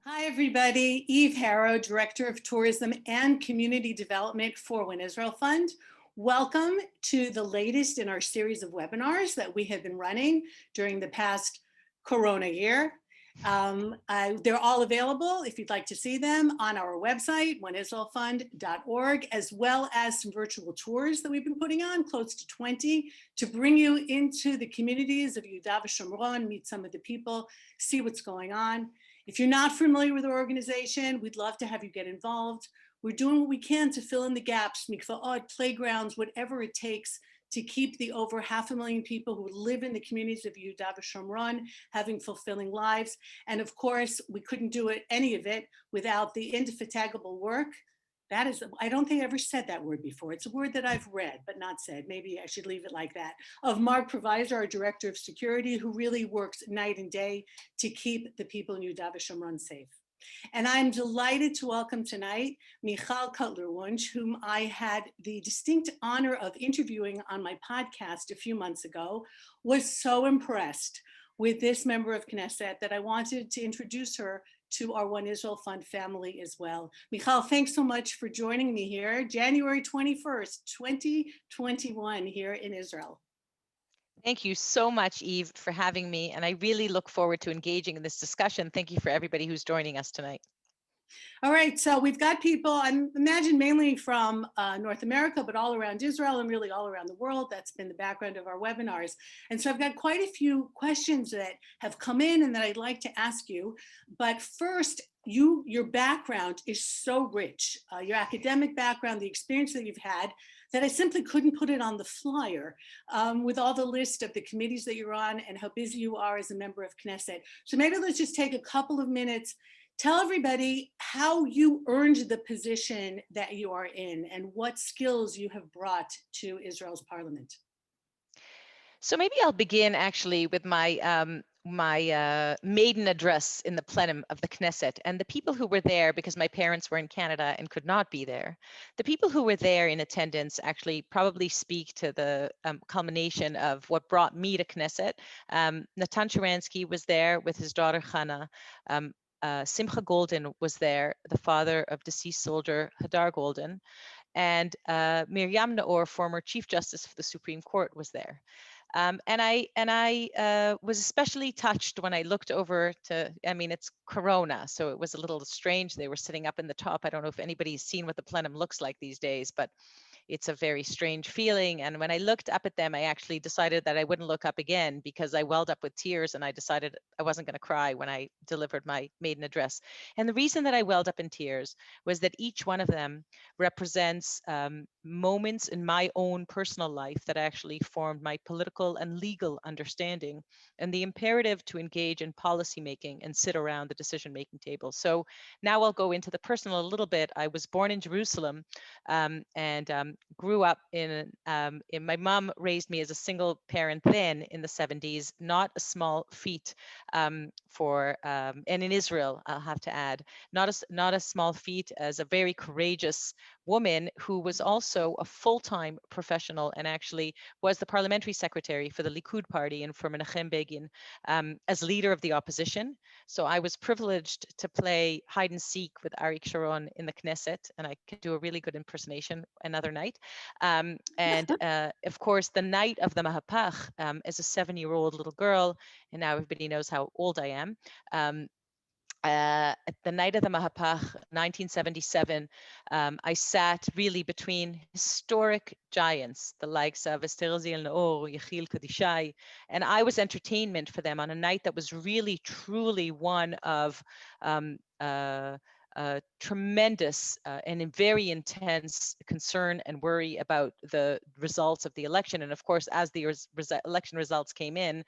Hi, everybody. Eve Harow, Director of Tourism and Community Development for One Israel Fund. Welcome to the latest in our series of webinars that we have been running during the past Corona year. They're all available, if you'd like to see them, on our website, oneisraelfund.org, as well as some virtual tours that we've been putting on, close to 20, to bring you into the communities of Yehuda v'Shomron, meet some of the people, see what's going on. If you're not familiar with our organization, we'd love to have you get involved. We're doing what we can to fill in the gaps, mikvaot, playgrounds, whatever it takes to keep the over 500,000 people who live in the communities of Yehuda v'Shomron having fulfilling lives. And of course, we couldn't do any of it without the indefatigable work. That is, I don't think I ever said that word before. It's a word that I've read, but not said. Maybe I should leave it like that. Of Mark Provisor, our Director of Security, who really works night and day to keep the people in Yehuda v'Shomron safe. And I'm delighted to welcome tonight Michal Cotler-Wunsh, whom I had the distinct honor of interviewing on my podcast a few months ago. Was so impressed with this member of Knesset that I wanted to introduce her to our One Israel Fund family as well. Michal, thanks so much for joining me here, January 21st, 2021 here in Israel. Thank you so much, Eve, for having me. And I really look forward to engaging in this discussion. Thank you for everybody who's joining us tonight. All right, so we've got people, I imagine mainly from North America, but all around Israel and really all around the world. That's been the background of our webinars. And so I've got quite a few questions that have come in and that I'd like to ask you. But first, your background is so rich, your academic background, the experience that you've had, that I simply couldn't put it on the flyer with all the list of the committees that you're on and how busy you are as a member of Knesset. So maybe let's just take a couple of minutes. Tell everybody how you earned the position that you are in and what skills you have brought to Israel's parliament. So maybe I'll begin actually with my maiden address in the plenum of the Knesset, and the people who were there, because my parents were in Canada and could not be there. The people who were there in attendance actually probably speak to the culmination of what brought me to Knesset. Natan Sharansky was there with his daughter Hannah. Simcha Golden was there, the father of deceased soldier Hadar Golden, and Miriam Naor, former Chief Justice of the Supreme Court, was there. And I was especially touched when I looked over to, I mean, it's Corona, so it was a little strange. They were sitting up in the top. I don't know if anybody's seen what the plenum looks like these days, but it's a very strange feeling. And when I looked up at them, I actually decided that I wouldn't look up again because I welled up with tears, and I decided I wasn't going to cry when I delivered my maiden address. And the reason that I welled up in tears was that each one of them represents moments in my own personal life that actually formed my political and legal understanding and the imperative to engage in policymaking and sit around the decision-making table. So now I'll go into the personal a little bit. I was born in Jerusalem and grew up in my mom raised me as a single parent then in the 70s, not a small feat and in Israel, I'll have to add, not a small feat, as a very courageous woman who was also a full-time professional and actually was the parliamentary secretary for the Likud party and for Menachem Begin as leader of the opposition. So I was privileged to play hide and seek with Arik Sharon in the Knesset, and I could do a really good impersonation another night. Of course, the night of the Mahapach, as a 7-year-old little girl, and now everybody knows how old I am, at the night of the Mahapach, 1977, I sat really between historic giants, the likes of Esther Naor, Yechiel Kadishai, and I was entertainment for them on a night that was really, truly one of tremendous and very intense concern and worry about the results of the election. And of course, as the election results came in,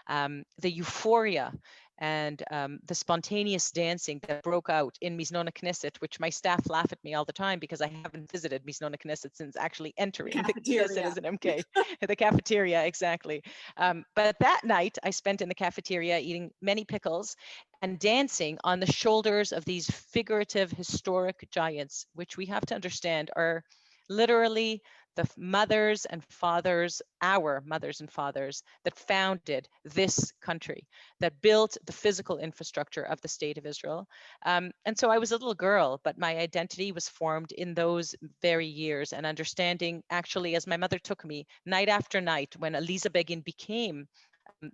the euphoria and the spontaneous dancing that broke out in Miznona Knesset, which my staff laugh at me all the time because I haven't visited Miznona Knesset since actually entering the Knesset as an MK, the cafeteria, exactly. But that night I spent in the cafeteria eating many pickles and dancing on the shoulders of these figurative historic giants, which we have to understand are literally the mothers and fathers, our mothers and fathers, that founded this country, that built the physical infrastructure of the state of Israel. And so I was a little girl, but my identity was formed in those very years, and understanding actually as my mother took me night after night when Eliza Begin became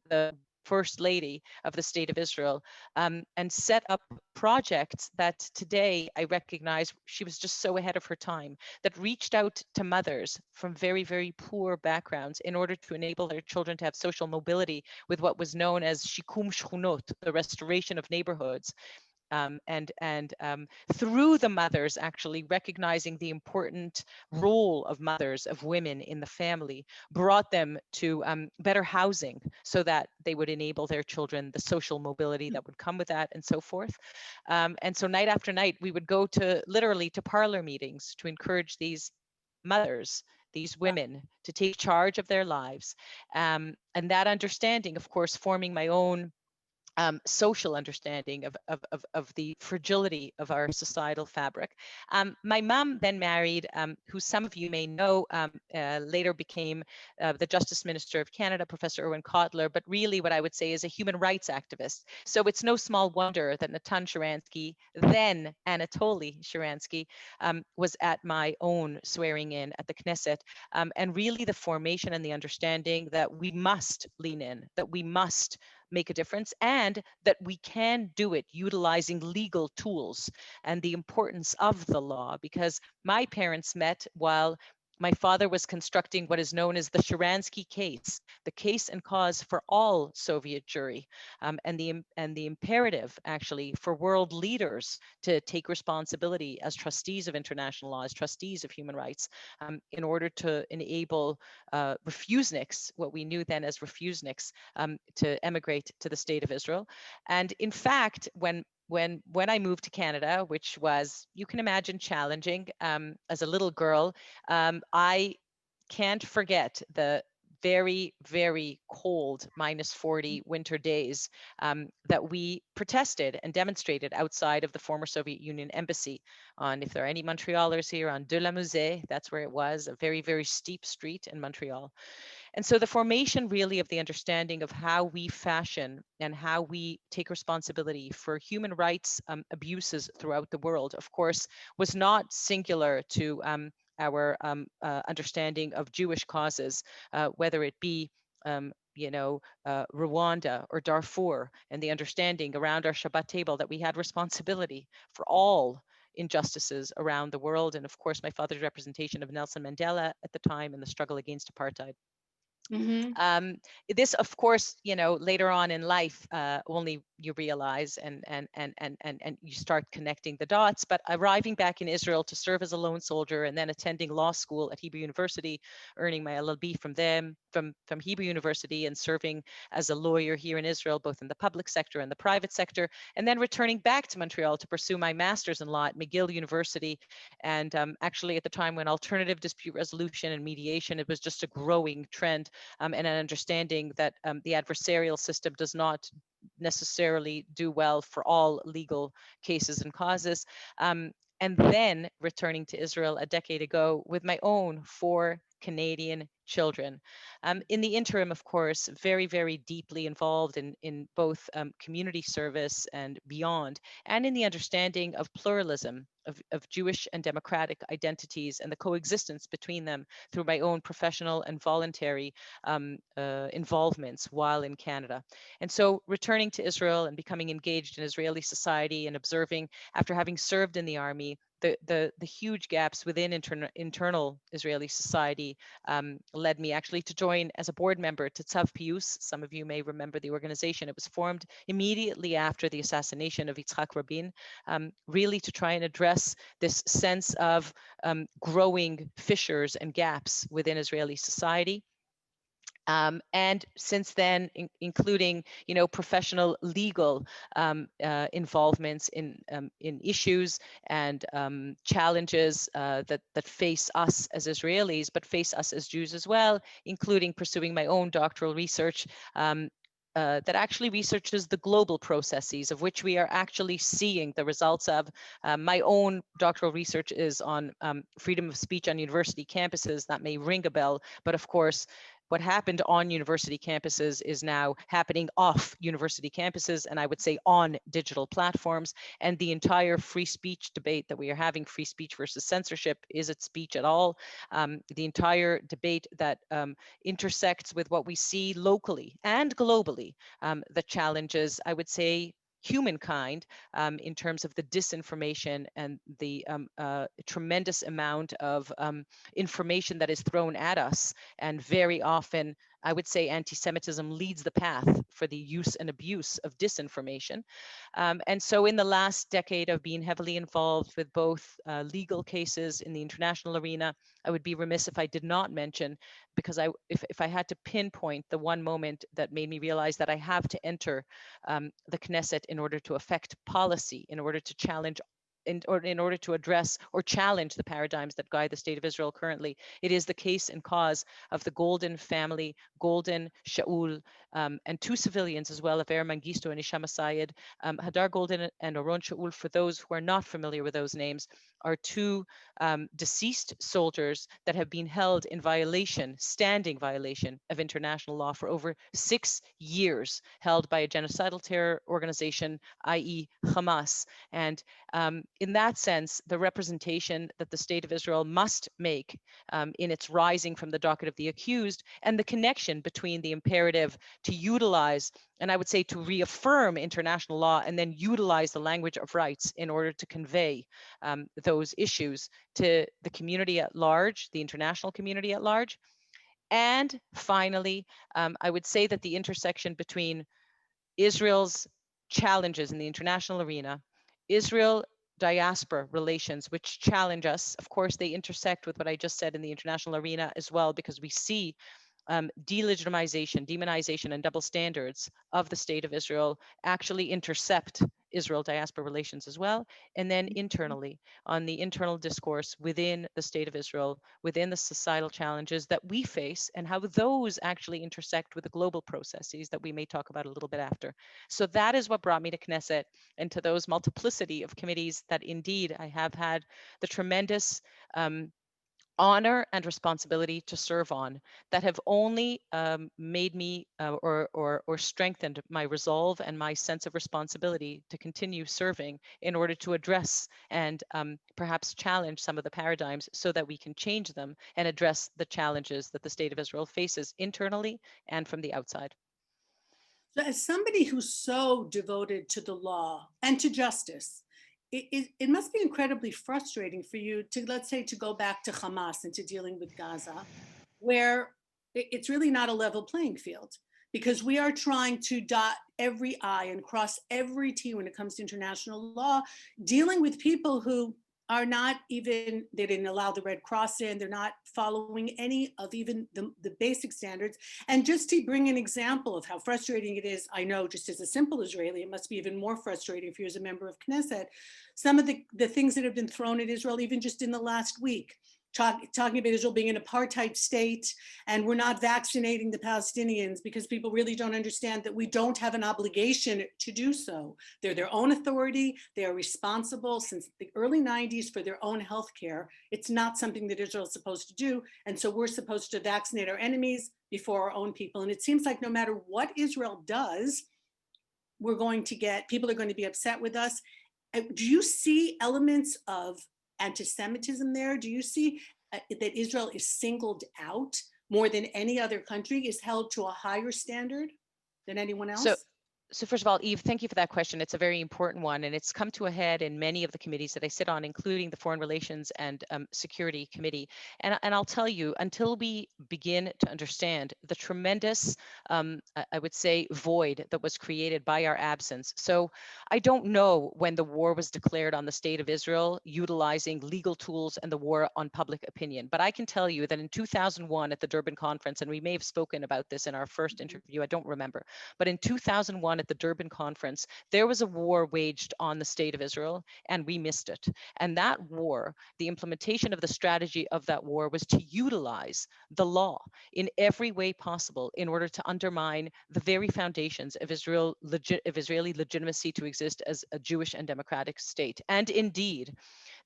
the first lady of the state of Israel, and set up projects that today I recognize she was just so ahead of her time, that reached out to mothers from very, very poor backgrounds in order to enable their children to have social mobility with what was known as shikum shchunot, the restoration of neighborhoods. And through the mothers actually recognizing the important role of mothers, of women in the family, brought them to better housing so that they would enable their children the social mobility that would come with that, and so forth. And so night after night, we would go to literally to parlor meetings to encourage these mothers, these women, to take charge of their lives. And that understanding, of course, forming my own social understanding of the fragility of our societal fabric. My mom then married, who some of you may know, later became the Justice Minister of Canada, Professor Erwin Kotler, but really what I would say is a human rights activist. So it's no small wonder that Natan Sharansky, then Anatoly Sharansky, was at my own swearing in at the Knesset, and really the formation and the understanding that we must lean in, that we must make a difference, and that we can do it utilizing legal tools and the importance of the law, because my parents met while my father was constructing what is known as the Sharansky case, the case and cause for all Soviet Jewry, and the imperative actually for world leaders to take responsibility as trustees of international law, as trustees of human rights, in order to enable refuseniks, what we knew then as refuseniks, to emigrate to the state of Israel. And in fact, when I moved to Canada, which was, you can imagine, challenging as a little girl, I can't forget the very, very cold -40 winter days that we protested and demonstrated outside of the former Soviet Union embassy on, if there are any Montrealers here, on De la Musée, that's where it was, a very, very steep street in Montreal. And so the formation really of the understanding of how we fashion and how we take responsibility for human rights abuses throughout the world, of course, was not singular to our understanding of Jewish causes, whether it be Rwanda or Darfur, and the understanding around our Shabbat table that we had responsibility for all injustices around the world. And of course, my father's representation of Nelson Mandela at the time and the struggle against apartheid. This, of course, later on in life, only you realize and you start connecting the dots. But arriving back in Israel to serve as a lone soldier and then attending law school at Hebrew University, earning my LLB from Hebrew University, and serving as a lawyer here in Israel, both in the public sector and the private sector, and then returning back to Montreal to pursue my master's in law at McGill University. And actually, at the time when alternative dispute resolution and mediation, it was just a growing trend. And an understanding that the adversarial system does not necessarily do well for all legal cases and causes. And then returning to Israel a decade ago with my own 4 Canadian children. In the interim, of course, very, very deeply involved in both community service and beyond, and in the understanding of pluralism of Jewish and democratic identities and the coexistence between them through my own professional and voluntary involvements while in Canada. And so returning to Israel and becoming engaged in Israeli society and observing, after having served in the army, the huge gaps within internal Israeli society led me actually to join as a board member to Tzav Pius. Some of you may remember the organization. It was formed immediately after the assassination of Yitzhak Rabin, really to try and address this sense of growing fissures and gaps within Israeli society. And since then, including, professional legal involvements in issues and challenges that face us as Israelis, but face us as Jews as well, including pursuing my own doctoral research that actually researches the global processes of which we are actually seeing the results of. My own doctoral research is on freedom of speech on university campuses. That may ring a bell, but of course, what happened on university campuses is now happening off university campuses, and I would say on digital platforms. And the entire free speech debate that we are having, free speech versus censorship, is it speech at all? The entire debate that intersects with what we see locally and globally, that challenges, I would say, humankind in terms of the disinformation and the tremendous amount of information that is thrown at us. And very often, I would say anti-Semitism leads the path for the use and abuse of disinformation. And so in the last decade, I've been heavily involved with both legal cases in the international arena. I would be remiss if I did not mention, because if I had to pinpoint the one moment that made me realize that I have to enter the Knesset in order to affect policy, in order to challenge in order to address or challenge the paradigms that guide the state of Israel currently. It is the case and cause of the Golden family, Golden, Shaul, and two civilians as well, Aver Mengistu and Isham Sayed. Hadar Golden and Oron Shaul, for those who are not familiar with those names, are two deceased soldiers that have been held in violation, standing violation of international law for over 6 years, held by a genocidal terror organization, i.e. Hamas. And in that sense, the representation that the state of Israel must make in its rising from the docket of the accused, and the connection between the imperative to utilize, and I would say to reaffirm international law, and then utilize the language of rights in order to convey those issues to the community at large, the international community at large. And finally, I would say that the intersection between Israel's challenges in the international arena, Israel diaspora relations, which challenge us. Of course, they intersect with what I just said in the international arena as well, because we see delegitimization, demonization, and double standards of the state of Israel actually intercept Israel diaspora relations as well. And then internally, on the internal discourse within the state of Israel, within the societal challenges that we face, and how those actually intersect with the global processes that we may talk about a little bit after. So that is what brought me to Knesset and to those multiplicity of committees that indeed I have had the tremendous honor and responsibility to serve on, that have only made me or strengthened my resolve and my sense of responsibility to continue serving in order to address and perhaps challenge some of the paradigms so that we can change them and address the challenges that the state of Israel faces internally and from the outside. So as somebody who's so devoted to the law and to justice, it must be incredibly frustrating for you to, let's say, to go back to Hamas and to dealing with Gaza, where it's really not a level playing field, because we are trying to dot every I and cross every T when it comes to international law, dealing with people who are not even, they didn't allow the Red Cross in, they're not following any of even the basic standards. And just to bring an example of how frustrating it is, I know just as a simple Israeli, it must be even more frustrating if you're as a member of Knesset, some of the things that have been thrown at Israel, even just in the last week, talking about Israel being an apartheid state, and we're not vaccinating the Palestinians because people really don't understand that we don't have an obligation to do so. They're their own authority. They are responsible since the early 90s for their own health care. It's not something that Israel is supposed to do. And so we're supposed to vaccinate our enemies before our own people. And it seems like no matter what Israel does, we're going to get, people are going to be upset with us. Do you see elements of anti-Semitism there? Do you see that Israel is singled out more than any other country, is held to a higher standard than anyone else? So first of all, Eve, thank you for that question. It's a very important one, and it's come to a head in many of the committees that I sit on, including the Foreign Relations and Security Committee. And I'll tell you, until we begin to understand the tremendous, I would say, void that was created by our absence. So I don't know when the war was declared on the state of Israel, utilizing legal tools and the war on public opinion. But I can tell you that in 2001 at the Durban conference, and we may have spoken about this in our first interview, I don't remember, but in 2001 at the Durban conference, there was a war waged on the state of Israel, and we missed it. And that war, the implementation of the strategy of that war was to utilize the law in every way possible in order to undermine the very foundations of Israeli legitimacy to exist as a Jewish and democratic state. And indeed,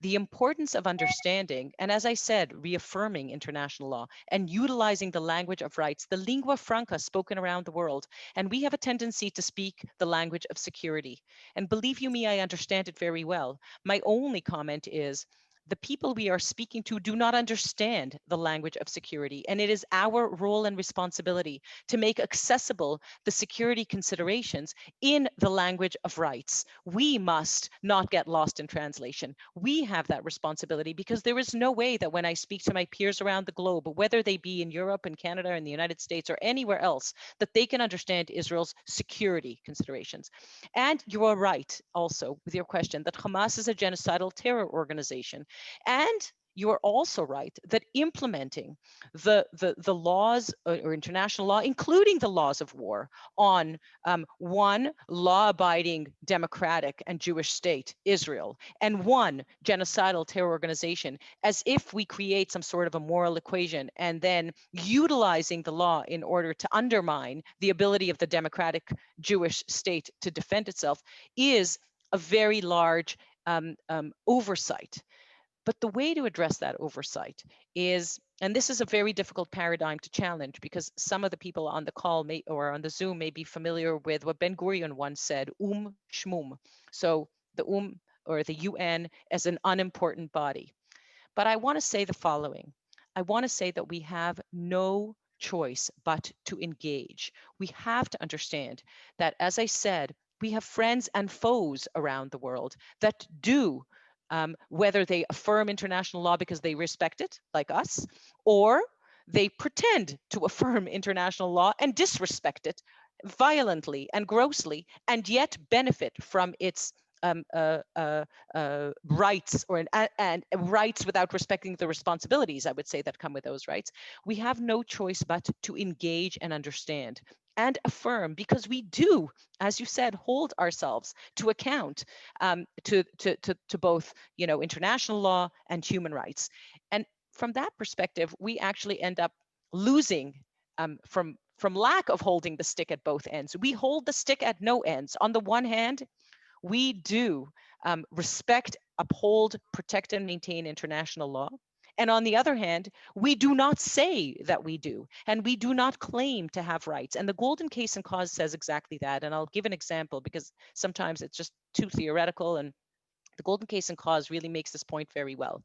the importance of understanding, and as I said, reaffirming international law and utilizing the language of rights, the lingua franca spoken around the world. And we have a tendency to speak the language of security. And believe you me, I understand it very well. My only comment is, the people we are speaking to do not understand the language of security. And it is our role and responsibility to make accessible the security considerations in the language of rights. We must not get lost in translation. We have that responsibility, because there is no way that when I speak to my peers around the globe, whether they be in Europe and Canada and the United States or anywhere else, that they can understand Israel's security considerations. And you are right also with your question that Hamas is a genocidal terror organization. And you are also right that implementing the laws or international law, including the laws of war, on one law-abiding democratic and Jewish state, Israel, and one genocidal terror organization, as if we create some sort of a moral equation and then utilizing the law in order to undermine the ability of the democratic Jewish state to defend itself, is a very large oversight. But the way to address that oversight is, and this is a very difficult paradigm to challenge, because some of the people on the call may, or on the Zoom may be familiar with what Ben Gurion once said, shmum. So the or the UN as an unimportant body. But I want to say the following. I want to say that we have no choice but to engage. We have to understand that, as I said, we have friends and foes around the world that do, whether they affirm international law because they respect it, like us, or they pretend to affirm international law and disrespect it violently and grossly, and yet benefit from its rights and rights without respecting the responsibilities, I would say, that come with those rights. We have no choice but to engage and understand and affirm, because we do, as you said, hold ourselves to account, to both, international law and human rights. And from that perspective, we actually end up losing from lack of holding the stick at both ends. We hold the stick at no ends. On the one hand, we do respect, uphold, protect, and maintain international law. And on the other hand, we do not say that we do, and we do not claim to have rights. And the Golden Case and Cause says exactly that. And I'll give an example, because sometimes it's just too theoretical, and the Golden Case and Cause really makes this point very well.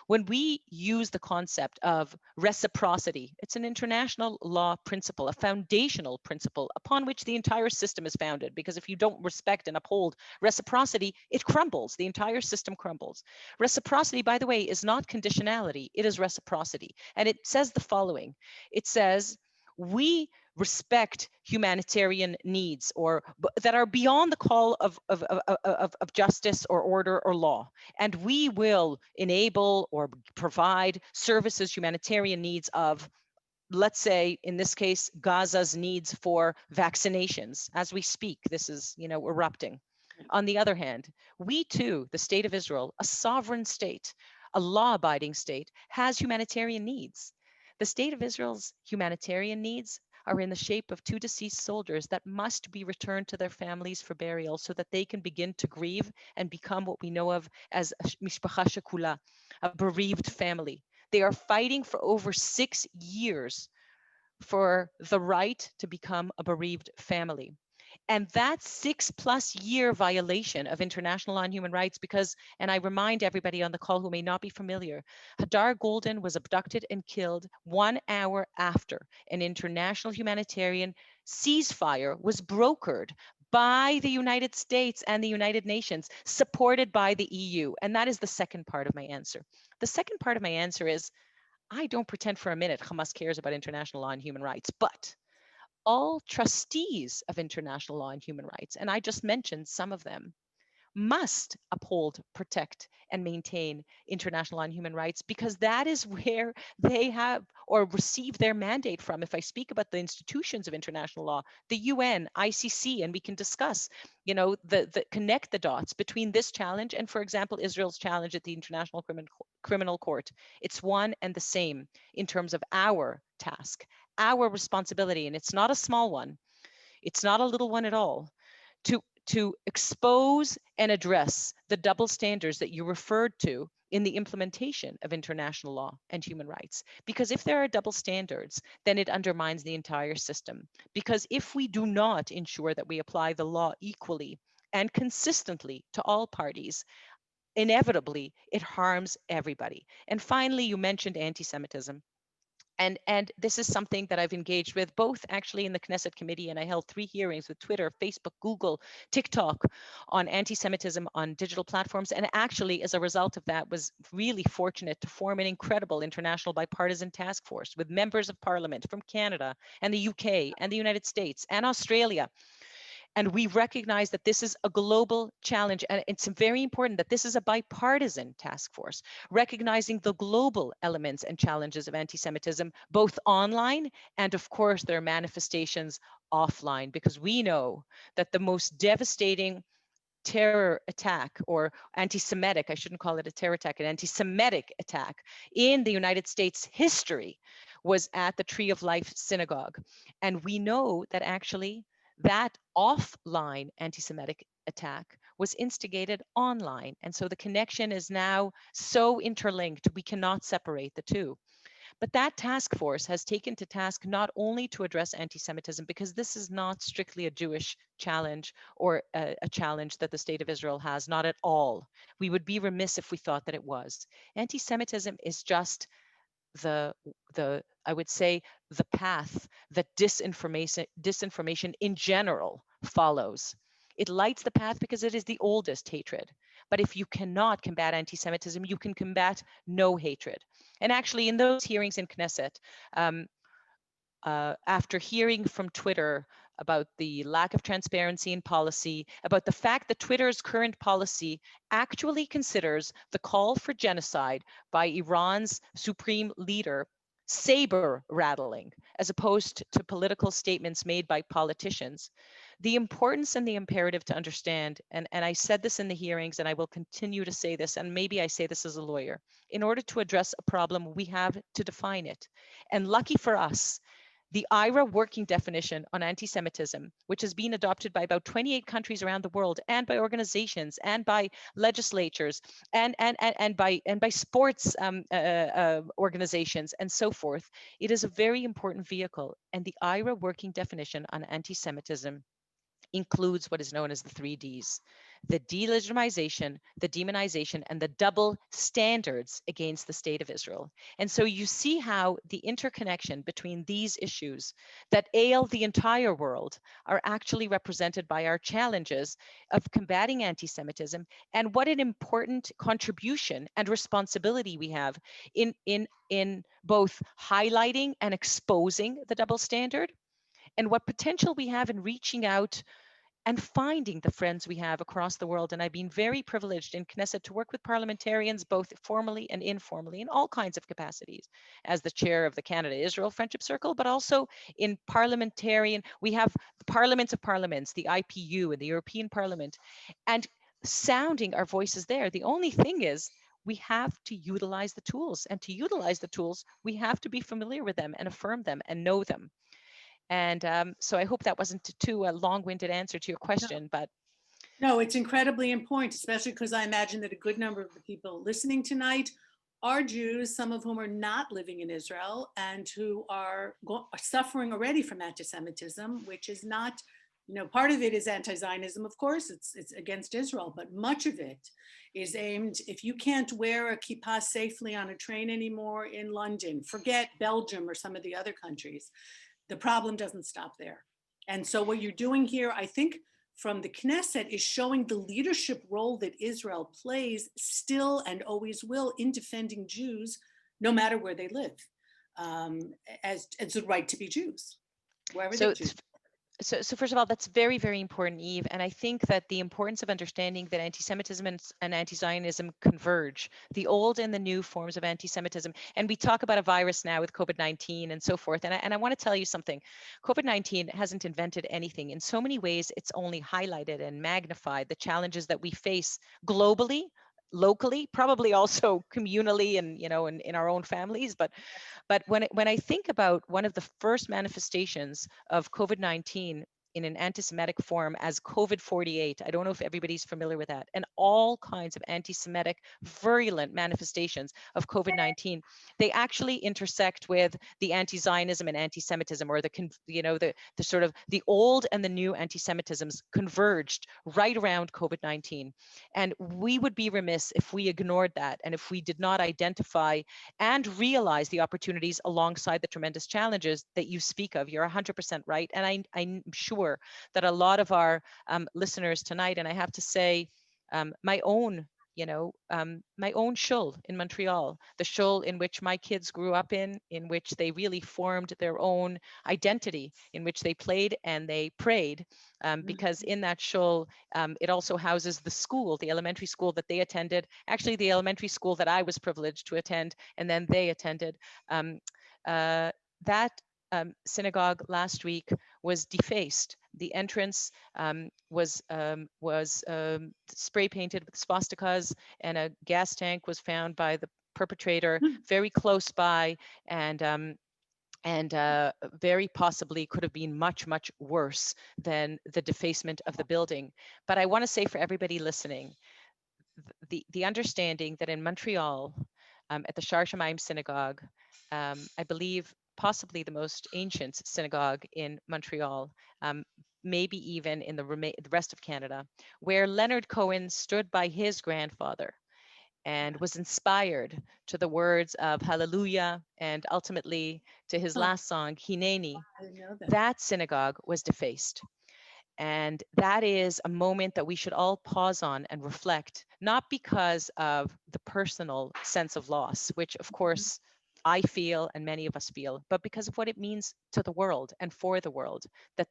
When we use the concept of reciprocity, it's an international law principle, a foundational principle upon which the entire system is founded. Because if you don't respect and uphold reciprocity, it crumbles. The entire system crumbles. Reciprocity, by the way, is not conditionality. It is reciprocity. And it says the following. It says, we respect humanitarian needs or that are beyond the call of justice or order or law. And we will enable or provide services, humanitarian needs of, let's say, in this case, Gaza's needs for vaccinations. As we speak, this is, erupting. On the other hand, we too, the state of Israel, a sovereign state, a law-abiding state, has humanitarian needs. The state of Israel's humanitarian needs are in the shape of 2 deceased soldiers that must be returned to their families for burial so that they can begin to grieve and become what we know of as mishpacha shekula, a bereaved family. They are fighting for over 6 years for the right to become a bereaved family. And that 6+ year violation of international law and human rights, because, and I remind everybody on the call who may not be familiar, Hadar Golden was abducted and killed 1 hour after an international humanitarian ceasefire was brokered by the United States and the United Nations, supported by the EU. And that is the second part of my answer. The second part of my answer is, I don't pretend for a minute Hamas cares about international law and human rights, but all trustees of international law and human rights, and I just mentioned some of them, must uphold, protect, and maintain international law and human rights, because that is where they have or receive their mandate from. If I speak about the institutions of international law, the UN, ICC, and we can discuss, the connect the dots between this challenge and, for example, Israel's challenge at the International Criminal Court. It's one and the same in terms of our task, our responsibility, and it's not a small one. It's not a little one at all. To expose and address the double standards that you referred to in the implementation of international law and human rights. Because if there are double standards, then it undermines the entire system. Because if we do not ensure that we apply the law equally and consistently to all parties, inevitably it harms everybody. And finally, you mentioned anti-Semitism. And this is something that I've engaged with both actually in the Knesset committee, and I held 3 hearings with Twitter, Facebook, Google, TikTok on anti-Semitism on digital platforms. And actually, as a result of that, was really fortunate to form an incredible international bipartisan task force with members of parliament from Canada and the UK and the United States and Australia. And we recognize that this is a global challenge. And it's very important that this is a bipartisan task force, recognizing the global elements and challenges of anti-Semitism, both online and, of course, their manifestations offline, because we know that the most devastating terror attack, or anti-Semitic, I shouldn't call it a terror attack, an anti-Semitic attack in the United States history was at the Tree of Life synagogue. And we know that actually that offline anti-Semitic attack was instigated online. And so the connection is now so interlinked, we cannot separate the two. But that task force has taken to task not only to address anti-Semitism, because this is not strictly a Jewish challenge or a challenge that the state of Israel has, not at all. We would be remiss if we thought that it was. Anti-Semitism is just the I would say the path that disinformation in general follows. It lights the path because it is the oldest hatred. But if you cannot combat anti-Semitism, you can combat no hatred. And actually, in those hearings in Knesset, after hearing from Twitter about the lack of transparency in policy, about the fact that Twitter's current policy actually considers the call for genocide by Iran's supreme leader saber rattling, as opposed to political statements made by politicians, the importance and the imperative to understand, and I said this in the hearings, and I will continue to say this, and maybe I say this as a lawyer, in order to address a problem, we have to define it. And lucky for us, the IRA working definition on anti-Semitism, which has been adopted by about 28 countries around the world, and by organizations, and by legislatures, and by sports organizations, and so forth. It is a very important vehicle. And the IRA working definition on anti-Semitism includes what is known as the 3 Ds: the delegitimization, the demonization, and the double standards against the state of Israel. And so you see how the interconnection between these issues that ail the entire world are actually represented by our challenges of combating anti-Semitism, and what an important contribution and responsibility we have in both highlighting and exposing the double standard, and what potential we have in reaching out and finding the friends we have across the world. And I've been very privileged in Knesset to work with parliamentarians, both formally and informally, in all kinds of capacities, as the chair of the Canada-Israel Friendship Circle, but also in parliamentarian, we have the parliaments of parliaments, the IPU and the European Parliament, and sounding our voices there. The only thing is, we have to utilize the tools, and to utilize the tools, we have to be familiar with them and affirm them and know them. And so I hope that wasn't too a long-winded answer to your question, but. No, it's incredibly important, especially because I imagine that a good number of the people listening tonight are Jews, some of whom are not living in Israel and who are suffering already from anti-Semitism, which is not, part of it is anti-Zionism, of course, it's against Israel, but much of it is aimed, if you can't wear a kippah safely on a train anymore in London, forget Belgium or some of the other countries. The problem doesn't stop there. And so what you're doing here, I think, from the Knesset is showing the leadership role that Israel plays still and always will in defending Jews, no matter where they live, as the right to be Jews, wherever they're So Jews. So first of all, that's very, very important, Eve. And I think that the importance of understanding that anti-Semitism and anti-Zionism converge, the old and the new forms of anti-Semitism. And we talk about a virus now with COVID-19 and so forth. And I want to tell you something. COVID-19 hasn't invented anything. In so many ways, it's only highlighted and magnified the challenges that we face globally, locally, probably also communally and, in our own families. But when I think about one of the first manifestations of COVID-19 in an anti-Semitic form as COVID-48, I don't know if everybody's familiar with that, and all kinds of anti-Semitic virulent manifestations of COVID-19, they actually intersect with the anti-Zionism and anti-Semitism, or the sort of the old and the new anti-Semitisms converged right around COVID-19. And we would be remiss if we ignored that and if we did not identify and realize the opportunities alongside the tremendous challenges that you speak of. You're 100% right. And I'm sure that a lot of our listeners tonight, and I have to say, my own shul in Montreal, the shul in which my kids grew up in which they really formed their own identity, in which they played and they prayed, because in that shul, it also houses the school, the elementary school that they attended, actually the elementary school that I was privileged to attend, and then they attended. That synagogue last week was defaced. The entrance was spray painted with swastikas, and a gas tank was found by the perpetrator very close by, and very possibly could have been much, much worse than the defacement of the building. But I want to say for everybody listening, the understanding that in Montreal, at the Shar Shemaim synagogue, I believe possibly the most ancient synagogue in Montreal, maybe even in the rest of Canada, where Leonard Cohen stood by his grandfather and was inspired to the words of Hallelujah and ultimately to his last song, Hineni. I didn't know that. That synagogue was defaced. And that is a moment that we should all pause on and reflect, not because of the personal sense of loss, which of course I feel and many of us feel, but because of what it means to the world and for the world,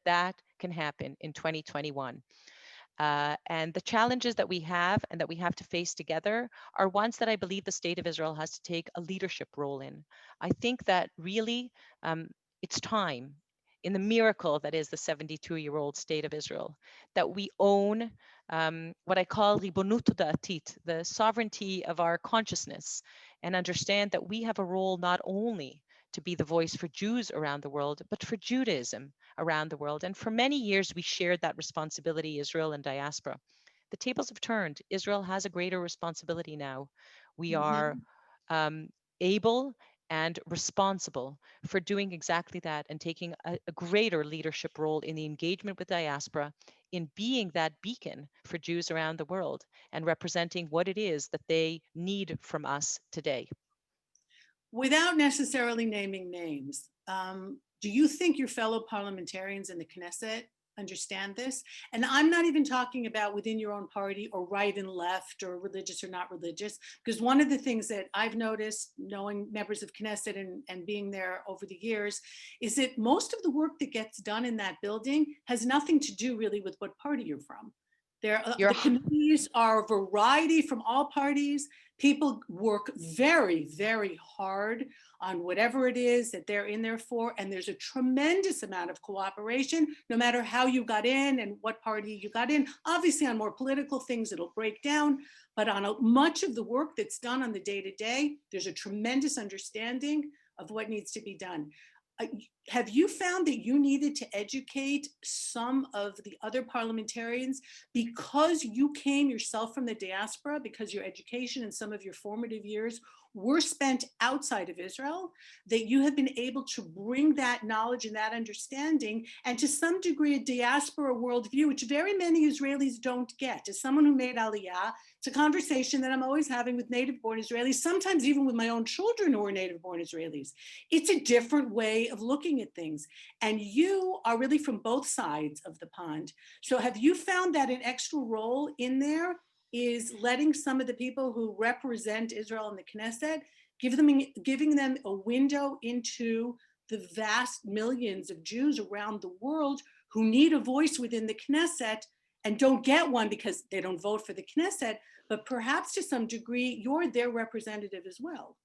that can happen in 2021. And the challenges that we have and that we have to face together are ones that I believe the state of Israel has to take a leadership role in. I think that really it's time, in the miracle that is the 72-year-old state of Israel, that we own what I call ribonut da'atit, the sovereignty of our consciousness, and understand that we have a role not only to be the voice for Jews around the world, but for Judaism around the world. And for many years, we shared that responsibility, Israel and diaspora. The tables have turned. Israel has a greater responsibility now. We are able and responsible for doing exactly that and taking a greater leadership role in the engagement with diaspora, in being that beacon for Jews around the world and representing what it is that they need from us today. Without necessarily naming names, do you think your fellow parliamentarians in the Knesset understand this? And I'm not even talking about within your own party or right and left or religious or not religious, because one of the things that I've noticed knowing members of Knesset and being there over the years is that most of the work that gets done in that building has nothing to do really with what party you're from. The committees are a variety from all parties. People work very, very hard on whatever it is that they're in there for. And there's a tremendous amount of cooperation, no matter how you got in and what party you got in. Obviously, on more political things, it'll break down. But on much of the work that's done on the day-to-day, there's a tremendous understanding of what needs to be done. Have you found that you needed to educate some of the other parliamentarians because you came yourself from the diaspora, because your education and some of your formative years were spent outside of Israel, that you have been able to bring that knowledge and that understanding and to some degree a diaspora worldview, which very many Israelis don't get? As someone who made Aliyah, it's a conversation that I'm always having with native-born Israelis, sometimes even with my own children who are native-born Israelis. It's a different way of looking looking at things. And you are really from both sides of the pond. So have you found that an extra role in there is letting some of the people who represent Israel in the Knesset, giving them a window into the vast millions of Jews around the world who need a voice within the Knesset and don't get one because they don't vote for the Knesset, but perhaps to some degree, you're their representative as well.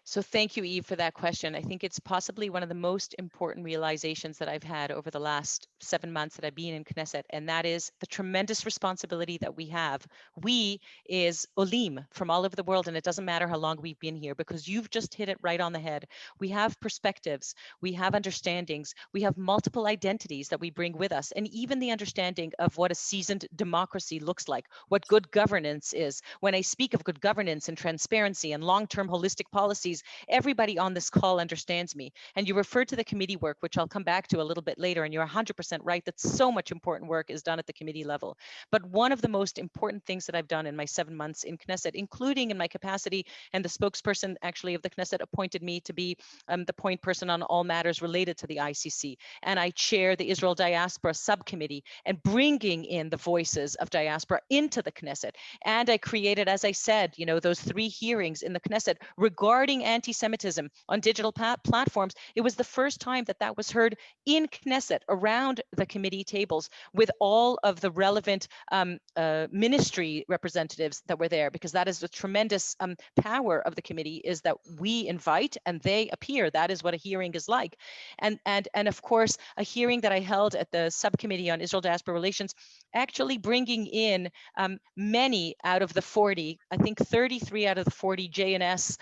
So thank you, Eve, for that question. I think it's possibly one of the most important realizations that I've had over the last 7 months that I've been in Knesset, and that is the tremendous responsibility that we have. We is Olim from all over the world, and it doesn't matter how long we've been here, because you've just hit it right on the head. We have perspectives, we have understandings, we have multiple identities that we bring with us, and even the understanding of what a seasoned democracy looks like, what good governance is. When I speak of good governance and transparency and long-term holistic policies, everybody on this call understands me. And you referred to the committee work, which I'll come back to a little bit later, and you're 100% right that so much important work is done at the committee level. But one of the most important things that I've done in my 7 months in Knesset, including in my capacity, and the spokesperson actually of the Knesset appointed me to be the point person on all matters related to the ICC. And I chair the Israel Diaspora Subcommittee and bringing in the voices of diaspora into the Knesset. And I created, as I said, those 3 hearings in the Knesset regarding anti-Semitism on digital platforms. It was the first time that that was heard in Knesset around the committee tables with all of the relevant ministry representatives that were there, because that is the tremendous power of the committee, is that we invite and they appear. That is what a hearing is like. And of course, a hearing that I held at the subcommittee on Israel Diaspora Relations, actually bringing in many out of the 40, I think 33 out of the 40 JNS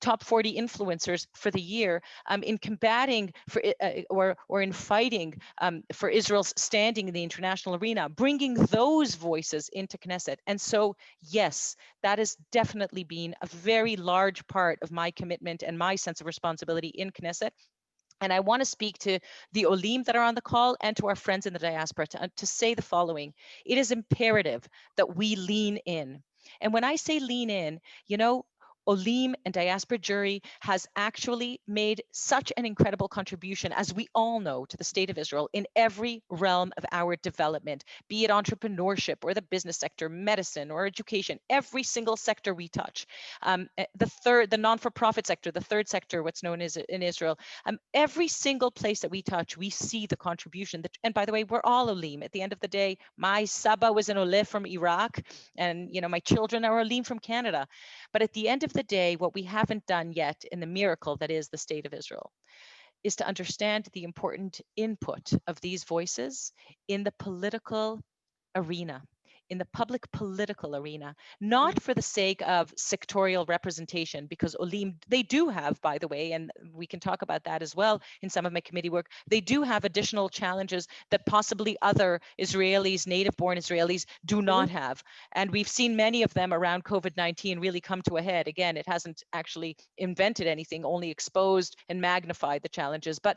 top 40 influencers for the year in combating for or in fighting for Israel's standing in the international arena, bringing those voices into Knesset. And so, yes, that has definitely been a very large part of my commitment and my sense of responsibility in Knesset. And I want to speak to the Olim that are on the call and to our friends in the diaspora to say the following. It is imperative that we lean in. And when I say lean in, Olim and Diaspora Jury has actually made such an incredible contribution, as we all know, to the state of Israel in every realm of our development, be it entrepreneurship or the business sector, medicine or education, every single sector we touch. The non-for-profit sector, the third sector, what's known as in Israel, every single place that we touch, we see the contribution. And by the way, we're all Olim. At the end of the day, my Saba was an Oleh from Iraq, and my children are Olim from Canada. But at the end of the day, what we haven't done yet in the miracle that is the state of Israel is to understand the important input of these voices in the political arena, in the public political arena, not for the sake of sectorial representation, because Olim, they do have, by the way, and we can talk about that as well in some of my committee work, they do have additional challenges that possibly other Israelis, native-born Israelis, do not have. And we've seen many of them around COVID-19 really come to a head. Again, it hasn't actually invented anything, only exposed and magnified the challenges. But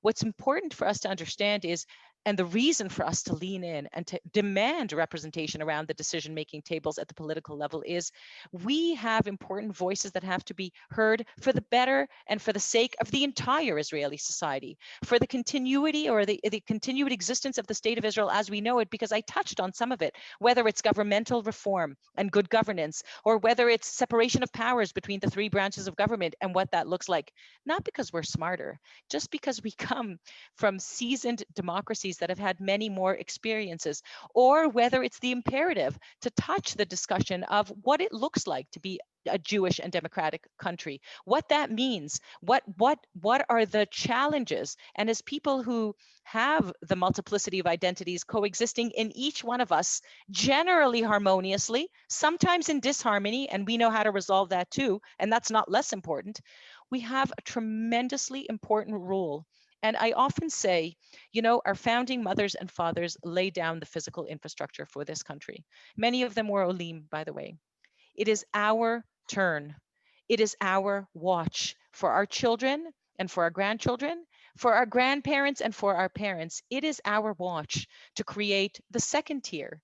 what's important for us to understand is, and the reason for us to lean in and to demand representation around the decision-making tables at the political level is we have important voices that have to be heard for the better and for the sake of the entire Israeli society, for the continuity or the continued existence of the state of Israel as we know it, because I touched on some of it, whether it's governmental reform and good governance, or whether it's separation of powers between the 3 branches of government and what that looks like, not because we're smarter, just because we come from seasoned democracies that have had many more experiences, or whether it's the imperative to touch the discussion of what it looks like to be a Jewish and democratic country, what that means, what are the challenges, and as people who have the multiplicity of identities coexisting in each one of us, generally harmoniously, sometimes in disharmony, and we know how to resolve that too, and that's not less important, we have a tremendously important role. And I often say, our founding mothers and fathers laid down the physical infrastructure for this country. Many of them were Olim, by the way. It is our turn. It is our watch for our children and for our grandchildren, for our grandparents and for our parents. It is our watch to create the second tier,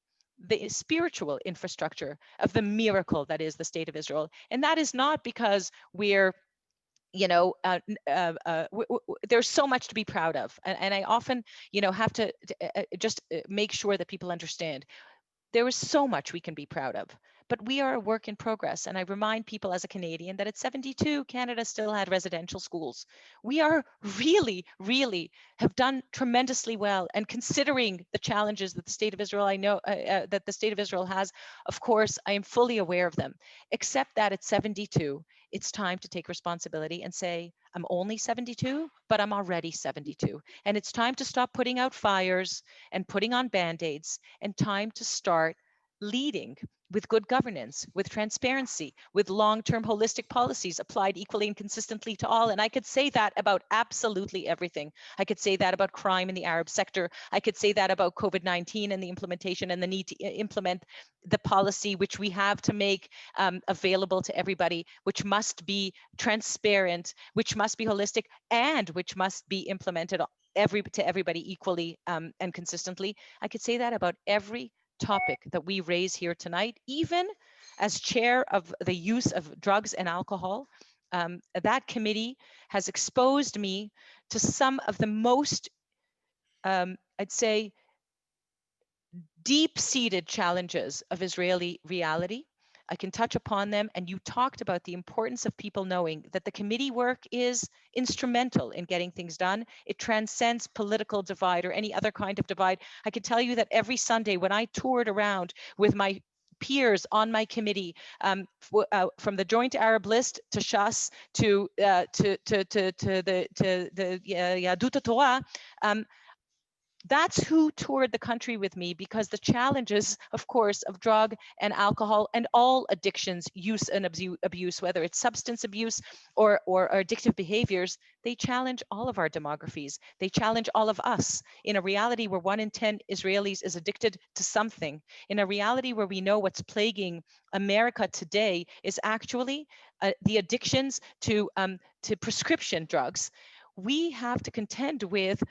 the spiritual infrastructure of the miracle that is the state of Israel. And that is not because we're there's so much to be proud of, and I often have to just make sure that people understand there is so much we can be proud of, but we are a work in progress. And I remind people as a Canadian that at 72, Canada still had residential schools. We are really, really have done tremendously well. And considering the challenges that the state of Israel, I know that the state of Israel has, of course, I am fully aware of them, except that at 72, it's time to take responsibility and say, I'm only 72, but I'm already 72. And it's time to stop putting out fires and putting on Band-Aids, and time to start leading with good governance, with transparency, with long-term holistic policies applied equally and consistently to all. And I could say that about absolutely everything. I could say that about crime in the Arab sector. I could say that about COVID-19 and the implementation and the need to implement the policy which we have to make available to everybody, which must be transparent, which must be holistic, and which must be implemented to everybody equally and consistently. I could say that about every topic that we raise here tonight, even as chair of the use of drugs and alcohol. That committee has exposed me to some of the most, I'd say, deep-seated challenges of Israeli reality. I can touch upon them, and you talked about the importance of people knowing that the committee work is instrumental in getting things done. It transcends political divide or any other kind of divide. I can tell you that every Sunday when I toured around with my peers on my committee, from the Joint Arab List to Shas to the Yadut Torah, that's who toured the country with me, because the challenges, of course, of drug and alcohol and all addictions, use and abuse, whether it's substance abuse or addictive behaviors, they challenge all of our demographies. They challenge all of us. In a reality where 1 in 10 Israelis is addicted to something, in a reality where we know what's plaguing America today is actually the addictions to prescription drugs, we have to contend with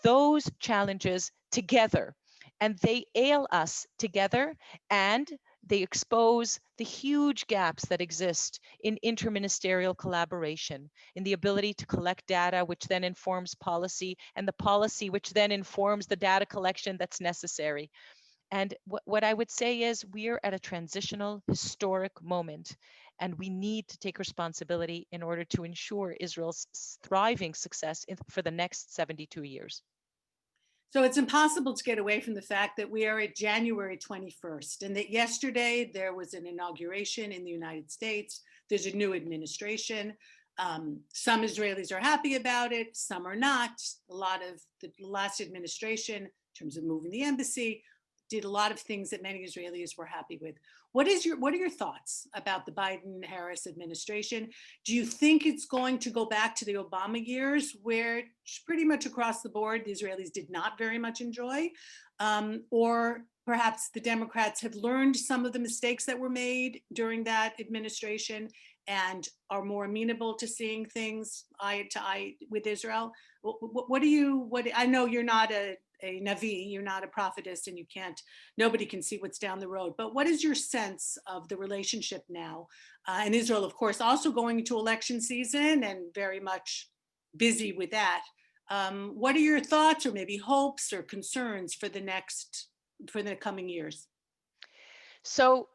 those challenges together, and they ail us together, and they expose the huge gaps that exist in interministerial collaboration, in the ability to collect data, which then informs policy, and the policy which then informs the data collection that's necessary. And what I would say is we're at a transitional historic moment, and we need to take responsibility in order to ensure Israel's thriving success for the next 72 years. So it's impossible to get away from the fact that we are at January 21st, and that yesterday there was an inauguration in the United States. There's a new administration. Some Israelis are happy about it, some are not. A lot of the last administration, in terms of moving the embassy, did a lot of things that many Israelis were happy with. What are your thoughts about the Biden-Harris administration? Do you think it's going to go back to the Obama years, where pretty much across the board the Israelis did not very much enjoy? Or perhaps the Democrats have learned some of the mistakes that were made during that administration and are more amenable to seeing things eye to eye with Israel? I know you're not a Navi, you're not a prophetess, and nobody can see what's down the road, but what is your sense of the relationship now? And Israel, of course, also going into election season and very much busy with that. What are your thoughts, or maybe hopes or concerns for the coming years? So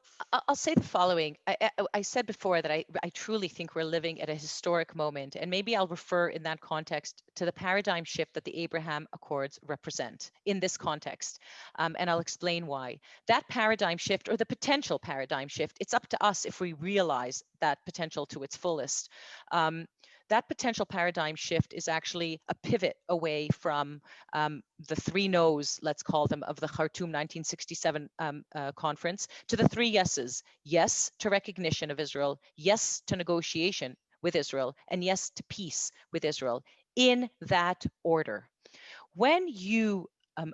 I'll say the following. I said before that I truly think we're living at a historic moment, and maybe I'll refer in that context to the paradigm shift that the Abraham Accords represent in this context, and I'll explain why. That paradigm shift, or the potential paradigm shift, it's up to us if we realize that potential to its fullest. That potential paradigm shift is actually a pivot away from the 3 no's, let's call them, of the Khartoum 1967 conference, to the 3 yeses. Yes to recognition of Israel, yes to negotiation with Israel, and yes to peace with Israel, in that order. When you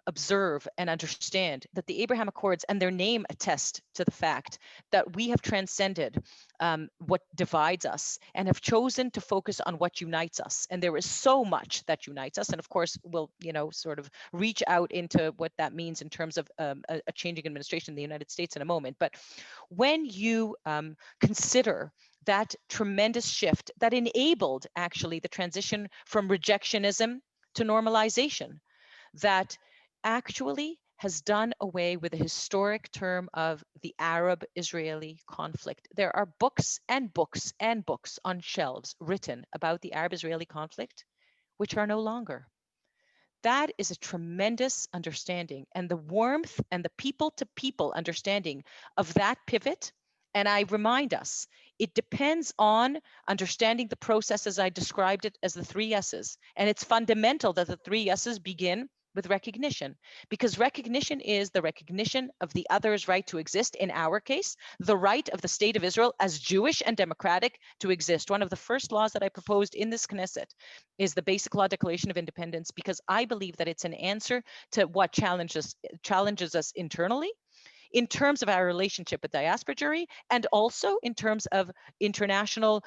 observe and understand that the Abraham Accords and their name attest to the fact that we have transcended what divides us and have chosen to focus on what unites us. And there is so much that unites us. And of course, we'll, sort of reach out into what that means in terms of a changing administration in the United States in a moment. But when you consider that tremendous shift that enabled actually the transition from rejectionism to normalization, that actually has done away with the historic term of the Arab-Israeli conflict. There are books and books and books on shelves written about the Arab-Israeli conflict, which are no longer. That is a tremendous understanding, and the warmth and the people-to-people understanding of that pivot. And I remind us, it depends on understanding the process as I described it as the three S's. And it's fundamental that the three S's begin with recognition, because recognition is the recognition of the other's right to exist. In our case, the right of the state of Israel as Jewish and democratic to exist. One of the first laws that I proposed in this Knesset is the Basic Law Declaration of Independence, because I believe that it's an answer to what challenges us internally, in terms of our relationship with diaspora jury, and also in terms of international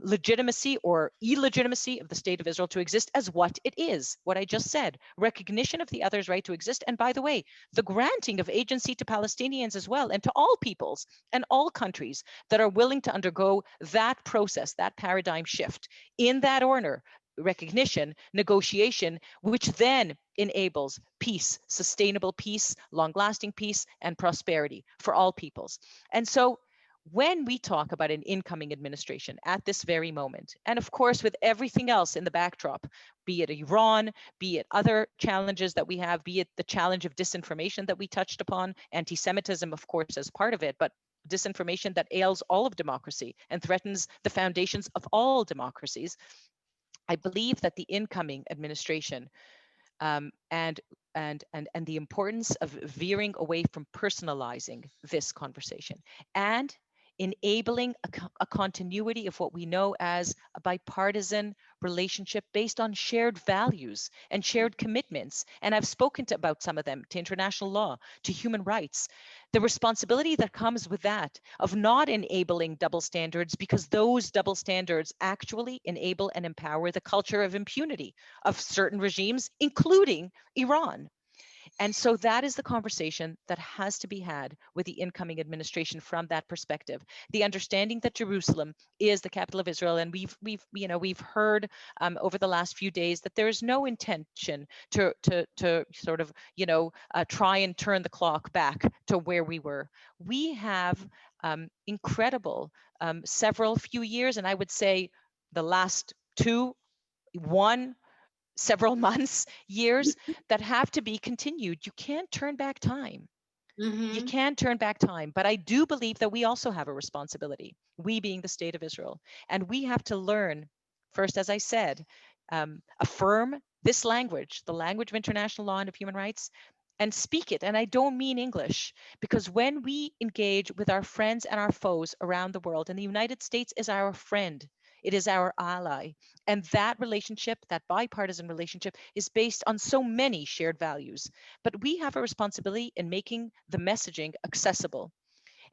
legitimacy or illegitimacy of the state of Israel to exist as what it is, what I just said, recognition of the other's right to exist. And by the way, the granting of agency to Palestinians as well, and to all peoples and all countries that are willing to undergo that process, that paradigm shift in that order: recognition, negotiation, which then enables peace, sustainable peace, long-lasting peace, and prosperity for all peoples. And so when we talk about an incoming administration at this very moment, and of course with everything else in the backdrop, be it Iran, be it other challenges that we have, be it the challenge of disinformation that we touched upon, anti-Semitism, of course, as part of it, but disinformation that ails all of democracy and threatens the foundations of all democracies, I believe that the incoming administration and the importance of veering away from personalizing this conversation and enabling a continuity of what we know as a bipartisan relationship based on shared values and shared commitments. And I've spoken about some of them, to international law, to human rights. The responsibility that comes with that of not enabling double standards, because those double standards actually enable and empower the culture of impunity of certain regimes, including Iran. And so that is the conversation that has to be had with the incoming administration from that perspective. The understanding that Jerusalem is the capital of Israel, and we've heard over the last few days that there is no intention to sort of try and turn the clock back to where we were. We have incredible several few years, and I would say the last several months, years, that have to be continued. You can't turn back time. You can't turn back time. But I do believe that we also have a responsibility, we being the state of Israel. And we have to learn, first, as I said, affirm this language, the language of international law and of human rights, and speak it. And I don't mean English, because when we engage with our friends and our foes around the world, and the United States is our friend, it is our ally. And that relationship, that bipartisan relationship, is based on so many shared values. But we have a responsibility in making the messaging accessible.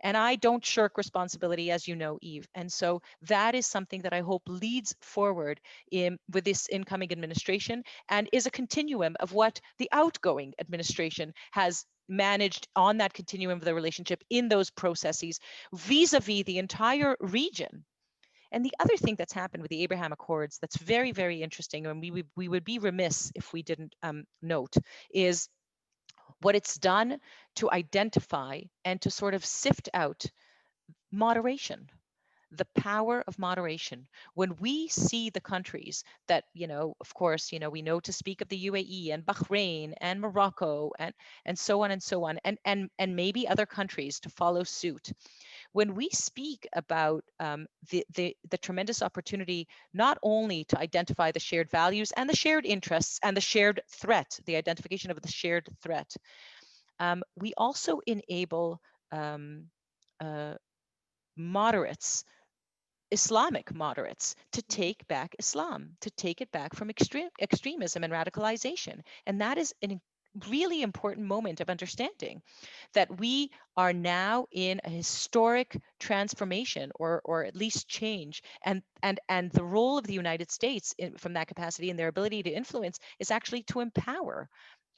And I don't shirk responsibility, as you know, Eve. And so that is something that I hope leads forward with this incoming administration, and is a continuum of what the outgoing administration has managed on that continuum of the relationship in those processes vis-a-vis the entire region. And the other thing that's happened with the Abraham Accords that's very, very interesting, and we would be remiss if we didn't note, is what it's done to identify and to sort of sift out moderation, the power of moderation. When we see the countries that, of course, we know to speak of the UAE and Bahrain and Morocco and so on and so on, and maybe other countries to follow suit. When we speak about the tremendous opportunity, not only to identify the shared values and the shared interests and the shared threat, the identification of the shared threat, we also enable moderates, Islamic moderates, to take back Islam, to take it back from extremism and radicalization. And that is a really important moment of understanding that we are now in a historic transformation, or at least change. And the role of the United States from that capacity and their ability to influence is actually to empower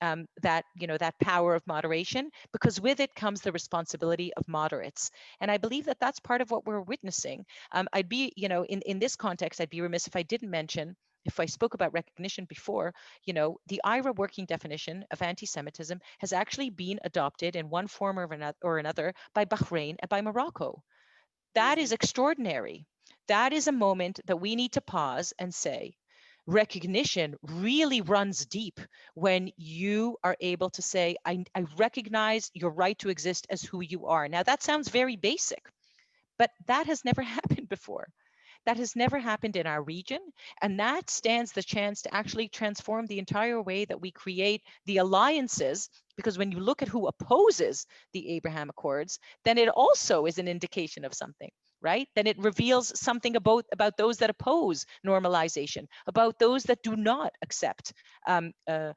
that, that power of moderation, because with it comes the responsibility of moderates. And I believe that that's part of what we're witnessing. I'd be, in this context, I'd be remiss if I didn't mention, if I spoke about recognition before, the IRA working definition of anti-Semitism has actually been adopted in one form or another by Bahrain and by Morocco. That is extraordinary. That is a moment that we need to pause and say, recognition really runs deep when you are able to say, I recognize your right to exist as who you are. Now, that sounds very basic, but that has never happened before. That has never happened in our region. And that stands the chance to actually transform the entire way that we create the alliances. Because when you look at who opposes the Abraham Accords, then it also is an indication of something, right? Then it reveals something about those that oppose normalization, about those that do not accept the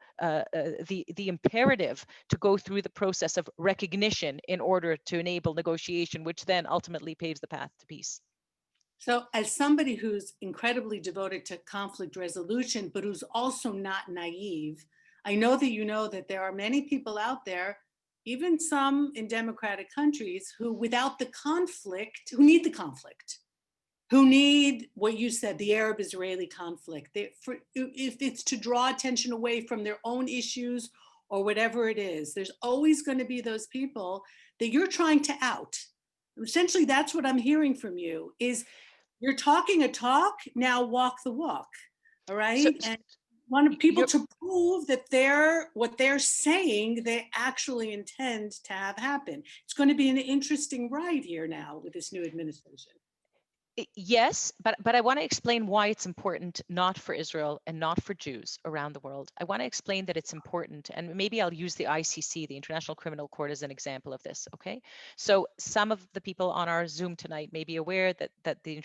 imperative to go through the process of recognition in order to enable negotiation, which then ultimately paves the path to peace. So as somebody who's incredibly devoted to conflict resolution, but who's also not naive, I know that there are many people out there, even some in democratic countries, who without the conflict, who need the conflict, who need what you said, the Arab-Israeli conflict. If it's to draw attention away from their own issues or whatever it is, there's always going to be those people that you're trying to out. Essentially, that's what I'm hearing from you is you're talking a talk, now walk the walk, all right? And want people to prove that what they're saying, they actually intend to have happen. It's going to be an interesting ride here now with this new administration. Yes, but I want to explain why it's important, not for Israel and not for Jews around the world. I want to explain that it's important, and maybe I'll use the ICC, the International Criminal Court, as an example of this. Okay, so some of the people on our Zoom tonight may be aware that the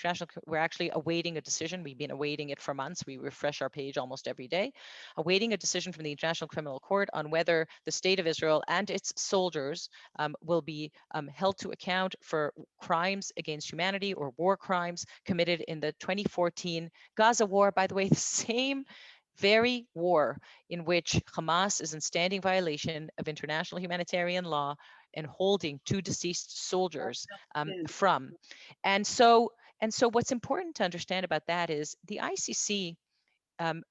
we're actually awaiting a decision. We've been awaiting it for months. We refresh our page almost every day, awaiting a decision from the International Criminal Court on whether the state of Israel and its soldiers will be held to account for crimes against humanity or war crimes committed in the 2014 Gaza war. By the way, the same very war in which Hamas is in standing violation of international humanitarian law and holding 2 deceased soldiers from. And so what's important to understand about that is the ICC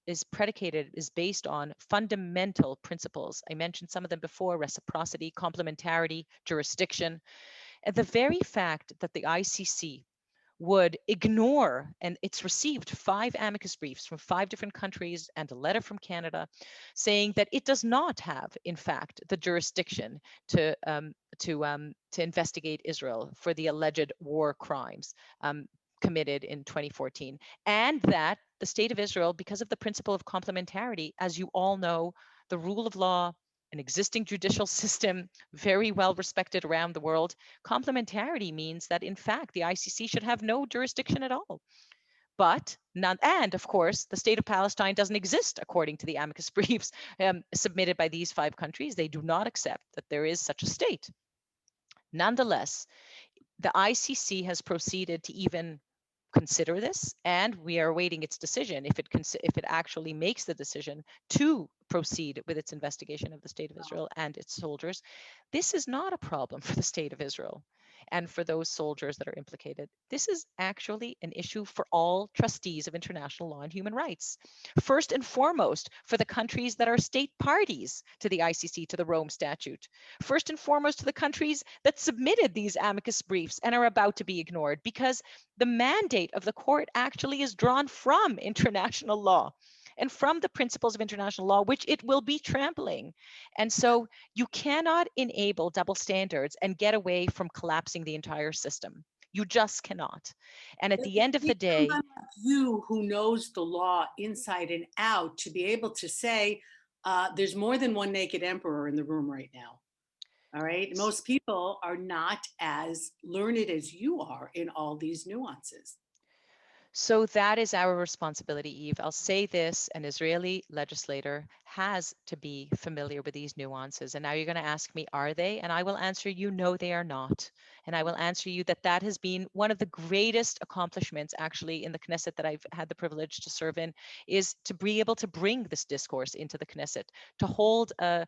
is based on fundamental principles. I mentioned some of them before: reciprocity, complementarity, jurisdiction. And the very fact that the ICC would ignore, and it's received 5 amicus briefs from 5 different countries and a letter from Canada saying that it does not have, in fact, the jurisdiction to investigate Israel for the alleged war crimes committed in 2014, and that the state of Israel, because of the principle of complementarity, as you all know, the rule of law, an existing judicial system, very well respected around the world. Complementarity means that, in fact, the ICC should have no jurisdiction at all. But none, and of course, the state of Palestine doesn't exist according to the amicus briefs submitted by these 5 countries. They do not accept that there is such a state. Nonetheless, the ICC has proceeded to even consider this, and we are awaiting its decision if it actually makes the decision to proceed with its investigation of the state of Israel and its soldiers. This is not a problem for the state of Israel and for those soldiers that are implicated. This is actually an issue for all trustees of international law and human rights. First and foremost, for the countries that are state parties to the ICC, to the Rome Statute. First and foremost, to the countries that submitted these amicus briefs and are about to be ignored, because the mandate of the court actually is drawn from international law and from the principles of international law, which it will be trampling. And so you cannot enable double standards and get away from collapsing the entire system. You just cannot. And at the end of the day, you who knows the law inside and out to be able to say there's more than one naked emperor in the room right now. All right. Most people are not as learned as you are in all these nuances. So that is our responsibility, Eve. I'll say this: an Israeli legislator has to be familiar with these nuances. And now you're going to ask me, are they? And I will answer you, no, they are not. And I will answer you that that has been one of the greatest accomplishments actually in the Knesset that I've had the privilege to serve in, is to be able to bring this discourse into the Knesset, to hold a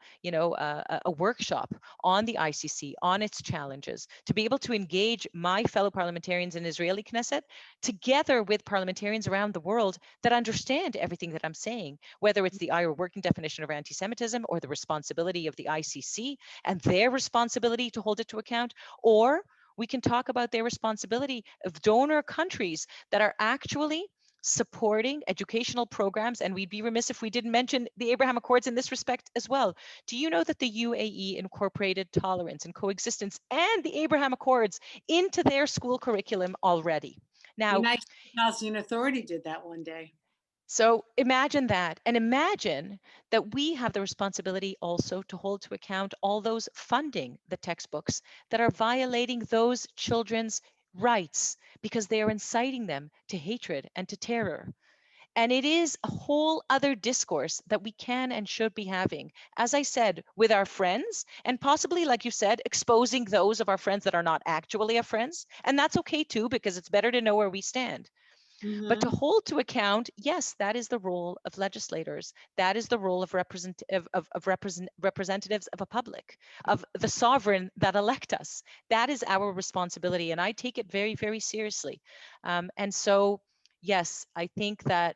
workshop on the ICC, on its challenges, to be able to engage my fellow parliamentarians in Israeli Knesset together with parliamentarians around the world that understand everything that I'm saying, whether it's the IRA working definition of anti-Semitism or the responsibility of the ICC and their responsibility to hold it to account, or we can talk about their responsibility of donor countries that are actually supporting educational programs. And we'd be remiss if we didn't mention the Abraham Accords in this respect as well. Do you know that the UAE incorporated tolerance and coexistence and the Abraham Accords into their school curriculum already? The Now, United States Palestinian Authority did that one day. so imagine that, and imagine that we have the responsibility also to hold to account all those funding the textbooks that are violating those children's rights because they are inciting them to hatred and to terror. And it is a whole other discourse that we can and should be having, as I said, with our friends, and possibly, like you said, exposing those of our friends that are not actually our friends. And that's okay too, because it's better to know where we stand. But to hold to account, yes, that is the role of legislators. That is the role of representatives of a public, of the sovereign that elect us. That is our responsibility, and I take it very, very seriously. And so, yes, I think that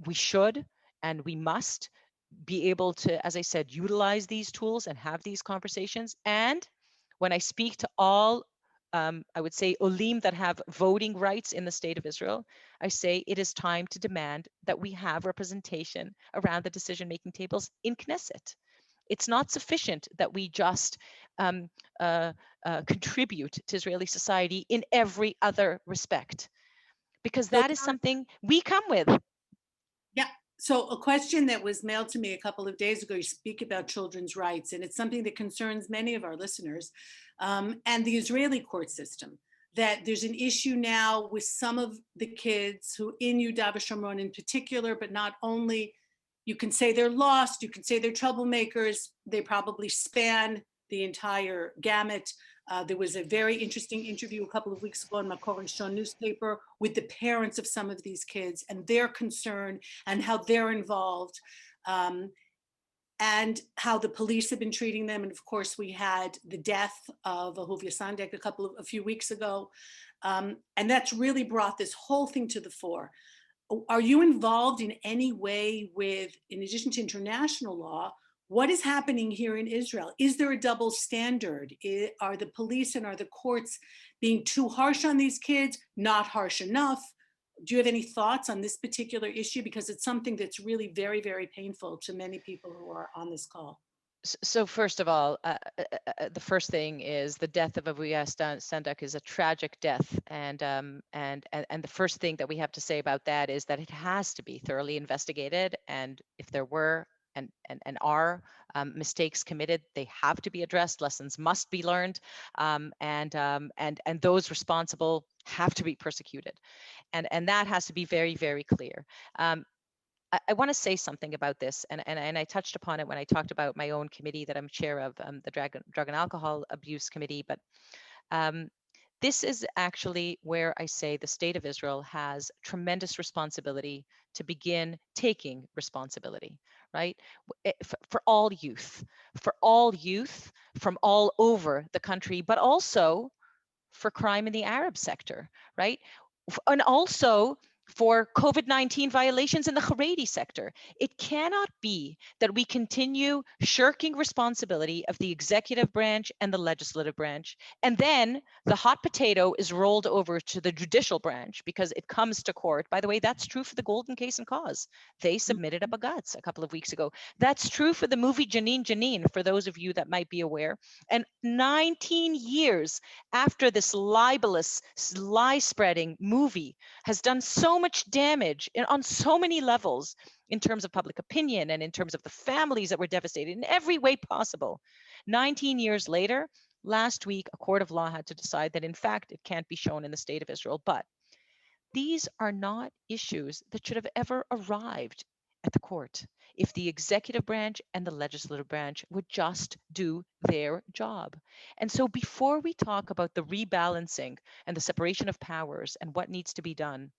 we should and we must be able to, as I said, utilize these tools and have these conversations. And when I speak to all I would say Olim that have voting rights in the state of Israel, I say it is time to demand that we have representation around the decision-making tables in Knesset. It's not sufficient that we just contribute to Israeli society in every other respect, because So, that is something we come with. yeah. So a question that was mailed to me a couple of days ago, you speak about children's rights, and it's something that concerns many of our listeners, and the Israeli court system, that there's an issue now with some of the kids who in Yudav Shomron in particular, but not only, you can say they're lost, you can say they're troublemakers, they probably span the entire gamut. There was a very interesting interview a couple of weeks ago in Makor Rishon newspaper with the parents of some of these kids and their concern and how they're involved, and how the police have been treating them. And of course, we had the death of Ahuvia Sandek a few weeks ago. And that's really brought this whole thing to the fore. Are you involved in any way with, in addition to international law, what is happening here in Israel? Is there a double standard? Are the police and are the courts being too harsh on these kids, not harsh enough? Do you have any thoughts on this particular issue? Because it's something that's really very, very painful to many people who are on this call. So first of all, the first thing is the death of Avuya Sandak is a tragic death, and the first thing that we have to say about that is that it has to be thoroughly investigated, and if there were and are mistakes committed, they have to be addressed. Lessons must be learned, and those responsible have to be persecuted, and that has to be very, very clear. I want to say something about this, and I touched upon it when I talked about my own committee that I'm chair of, the Drug and Alcohol Abuse Committee. But this is actually where I say the state of Israel has tremendous responsibility to begin taking responsibility, right? For all youth from all over the country, but also for crime in the Arab sector, right? And also for COVID-19 violations in the Haredi sector. It cannot be that we continue shirking responsibility of the executive branch and the legislative branch, and then the hot potato is rolled over to the judicial branch because it comes to court. By the way, that's true for the Golden Case and Cause. They submitted a bagatz a couple of weeks ago. That's true for the movie Janine Janine, for those of you that might be aware. And 19 years after this libelous, lie-spreading movie has done so much damage on so many levels in terms of public opinion and in terms of the families that were devastated in every way possible. 19 years later, last week, a court of law had to decide that, in fact, it can't be shown in the state of Israel. But these are not issues that should have ever arrived at the court if the executive branch and the legislative branch would just do their job. And so before we talk about the rebalancing and the separation of powers and what needs to be done,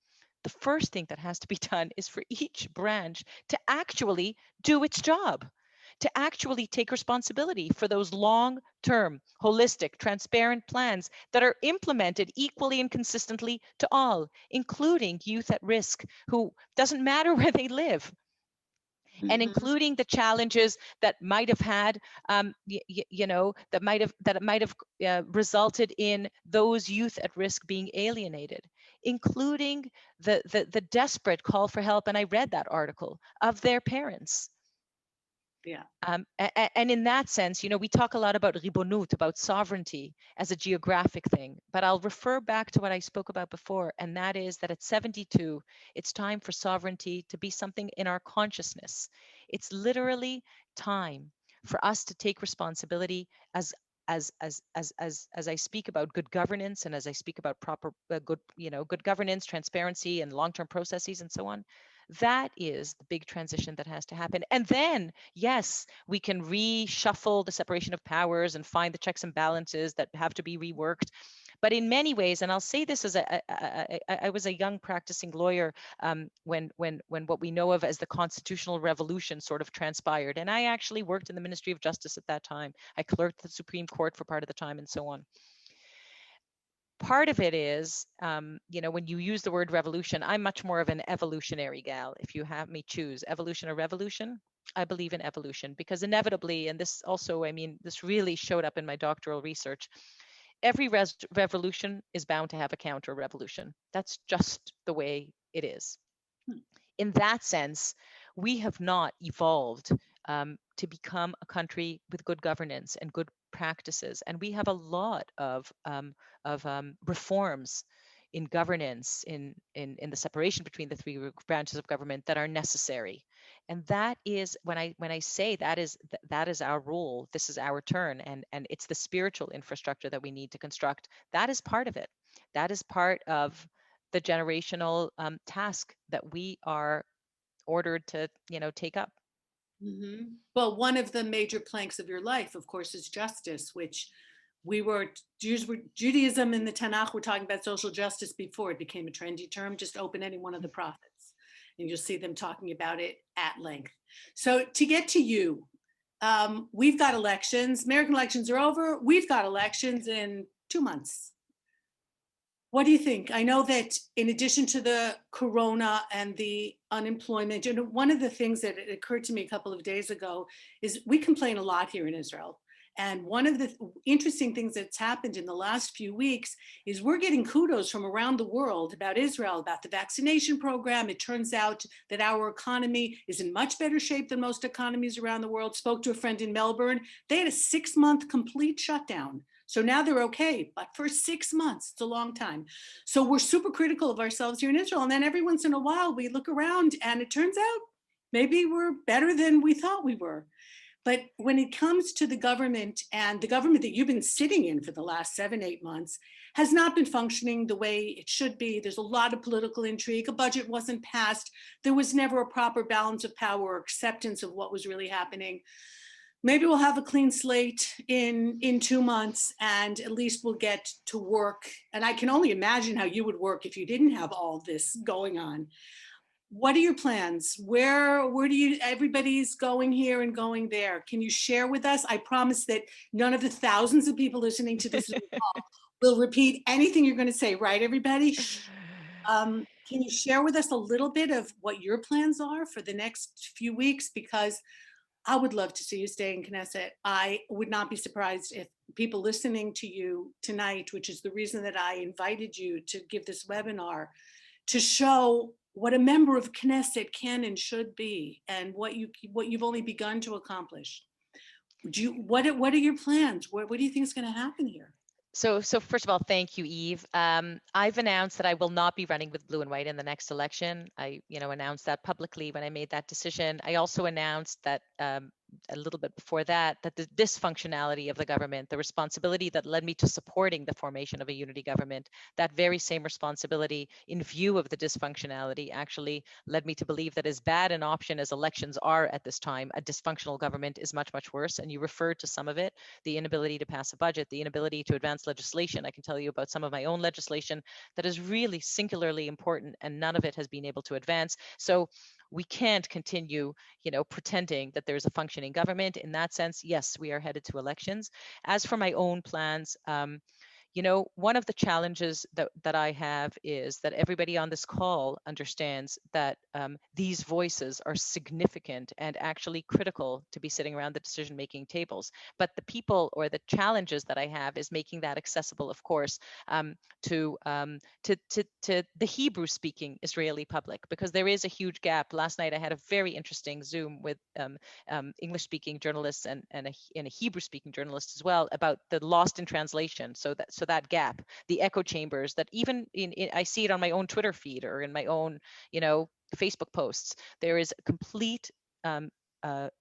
the first thing that has to be done is for each branch to actually do its job, to actually take responsibility for those long-term, holistic, transparent plans that are implemented equally and consistently to all, including youth at risk, who doesn't matter where they live, and including the challenges that might have had, that might have resulted in those youth at risk being alienated, including the desperate call for help, and I read that article, of their parents. Yeah. And in that sense, we talk a lot about ribonut, about sovereignty as a geographic thing, but I'll refer back to what I spoke about before, and that is that at 72, it's time for sovereignty to be something in our consciousness. It's literally time for us to take responsibility as I speak about good governance, and as I speak about proper good governance, transparency, and long-term processes, and so on. That is the big transition that has to happen. And then, yes, we can reshuffle the separation of powers and find the checks and balances that have to be reworked. But in many ways, and I'll say this as I was a young practicing lawyer when what we know of as the constitutional revolution sort of transpired. And I actually worked in the Ministry of Justice at that time. I clerked the Supreme Court for part of the time, and so on. Part of it is, when you use the word revolution, I'm much more of an evolutionary gal. If you have me choose evolution or revolution, I believe in evolution, because inevitably, and this also, this really showed up in my doctoral research, every revolution is bound to have a counter revolution. That's just the way it is. In that sense, we have not evolved to become a country with good governance and good practices, and we have a lot of reforms in governance, in the separation between the three branches of government that are necessary. And that is when I say that is our role. This is our turn, and it's the spiritual infrastructure that we need to construct. That is part of it. That is part of the generational task that we are ordered to take up. Well, one of the major planks of your life, of course, is justice, which Judaism in the Tanakh, we're talking about social justice before it became a trendy term. Just open any one of the prophets and you'll see them talking about it at length. So to get to you, we've got elections. American elections are over. We've got elections in 2 months. What do you think? I know that in addition to the corona and the unemployment, one of the things that occurred to me a couple of days ago is we complain a lot here in Israel. And one of the interesting things that's happened in the last few weeks is we're getting kudos from around the world about Israel, about the vaccination program. It turns out that our economy is in much better shape than most economies around the world. Spoke to a friend in Melbourne. They had a 6-month complete shutdown. So now they're okay, but for 6 months, it's a long time. So we're super critical of ourselves here in Israel. And then every once in a while we look around and it turns out maybe we're better than we thought we were. But when it comes to the government, and the government that you've been sitting in for the last 7-8 months has not been functioning the way it should be. There's a lot of political intrigue. A budget wasn't passed. There was never a proper balance of power or acceptance of what was really happening. Maybe we'll have a clean slate in 2 months, and at least we'll get to work. And I can only imagine how you would work if you didn't have all this going on. What are your plans? Where do you, everybody's going here and going there. Can you share with us? I promise that none of the thousands of people listening to this will repeat anything you're going to say, right, everybody? Can you share with us a little bit of what your plans are for the next few weeks? Because I would love to see you stay in Knesset. I would not be surprised if people listening to you tonight, which is the reason that I invited you to give this webinar, to show what a member of Knesset can and should be, and what you've only begun to accomplish. What are your plans? What do you think is going to happen here? So first of all, thank you, Eve. I've announced that I will not be running with blue and white in the next election. I, announced that publicly when I made that decision. I also announced that a little bit before that, that the dysfunctionality of the government, the responsibility that led me to supporting the formation of a unity government, that very same responsibility in view of the dysfunctionality actually led me to believe that as bad an option as elections are at this time, a dysfunctional government is much, much worse. And you referred to some of it, the inability to pass a budget, the inability to advance legislation. I can tell you about some of my own legislation that is really singularly important, and none of it has been able to advance. So we can't continue, pretending that there's a functioning government. In that sense, yes, we are headed to elections. As for my own plans, one of the challenges that I have is that everybody on this call understands that these voices are significant and actually critical to be sitting around the decision-making tables. But the people or the challenges that I have is making that accessible, of course, to the Hebrew-speaking Israeli public, because there is a huge gap. Last night I had a very interesting Zoom with English-speaking journalists and a Hebrew-speaking journalist as well about the lost in translation. So that gap, the echo chambers that even I see it on my own Twitter feed or in my own, Facebook posts. There is a complete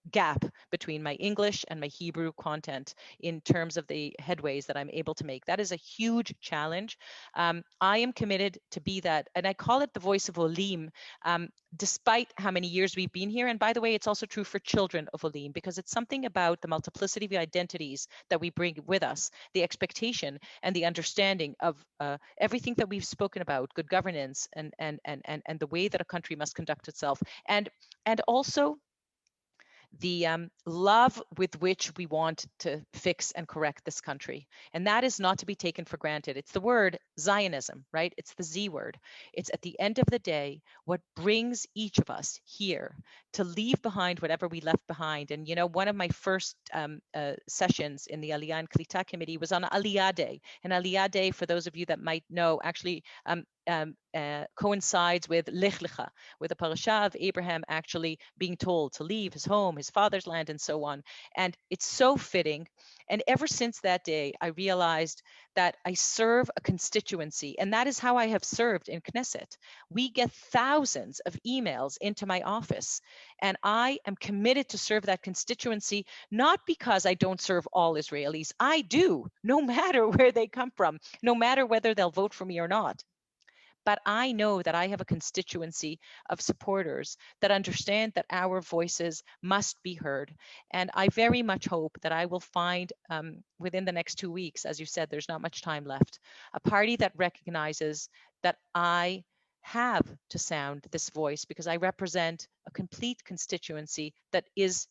gap between my English and my Hebrew content in terms of the headways that I'm able to make. That is a huge challenge. I am committed to be that, and I call it the voice of Olim, despite how many years we've been here. And by the way, it's also true for children of Olim, because it's something about the multiplicity of identities that we bring with us, the expectation and the understanding of everything that we've spoken about, good governance and the way that a country must conduct itself, and also the love with which we want to fix and correct this country. And that is not to be taken for granted. It's the word Zionism, right? It's the Z word. It's at the end of the day what brings each of us here to leave behind whatever we left behind. And, one of my first sessions in the Aliyah and Klita committee was on Aliyah Day. And Aliyah Day, for those of you that might know, actually coincides with Lech Lecha, with the parasha of Abraham actually being told to leave his home, his father's land, and so on. And it's so fitting. And ever since that day, I realized that I serve a constituency, and that is how I have served in Knesset. We get thousands of emails into my office, and I am committed to serve that constituency, not because I don't serve all Israelis. I do, no matter where they come from, no matter whether they'll vote for me or not. But I know that I have a constituency of supporters that understand that our voices must be heard. And I very much hope that I will find within the next 2 weeks, as you said, there's not much time left, a party that recognizes that I have to sound this voice, because I represent a complete constituency that is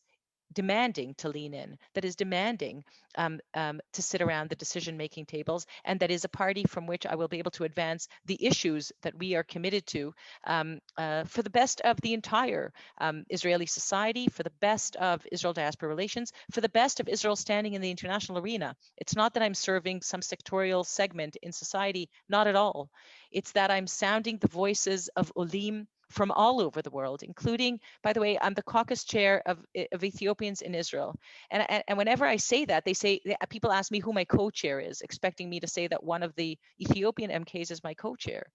demanding to lean in, that is demanding to sit around the decision-making tables, and that is a party from which I will be able to advance the issues that we are committed to for the best of the entire Israeli society, for the best of Israel diaspora relations, for the best of Israel standing in the international arena. It's not that I'm serving some sectorial segment in society, not at all. It's that I'm sounding the voices of Olim from all over the world, including, by the way, I'm the caucus chair of Ethiopians in Israel. And whenever I say that, people ask me who my co-chair is, expecting me to say that one of the Ethiopian MKs is my co-chair.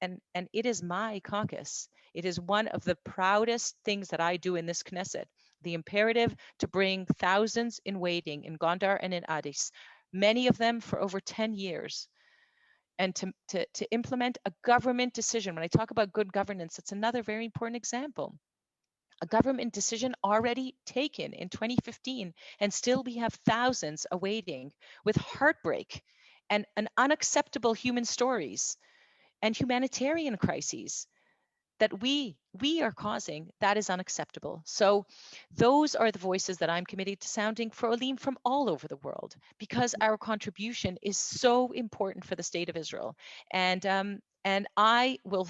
And it is my caucus. It is one of the proudest things that I do in this Knesset. The imperative to bring thousands in waiting in Gondar and in Addis, many of them for over 10 years, and to implement a government decision. When I talk about good governance, it's another very important example. A government decision already taken in 2015, and still we have thousands awaiting with heartbreak and unacceptable human stories and humanitarian crises that we are causing. That is unacceptable. So those are the voices that I'm committed to sounding for Olim from all over the world, because our contribution is so important for the state of Israel. And I will,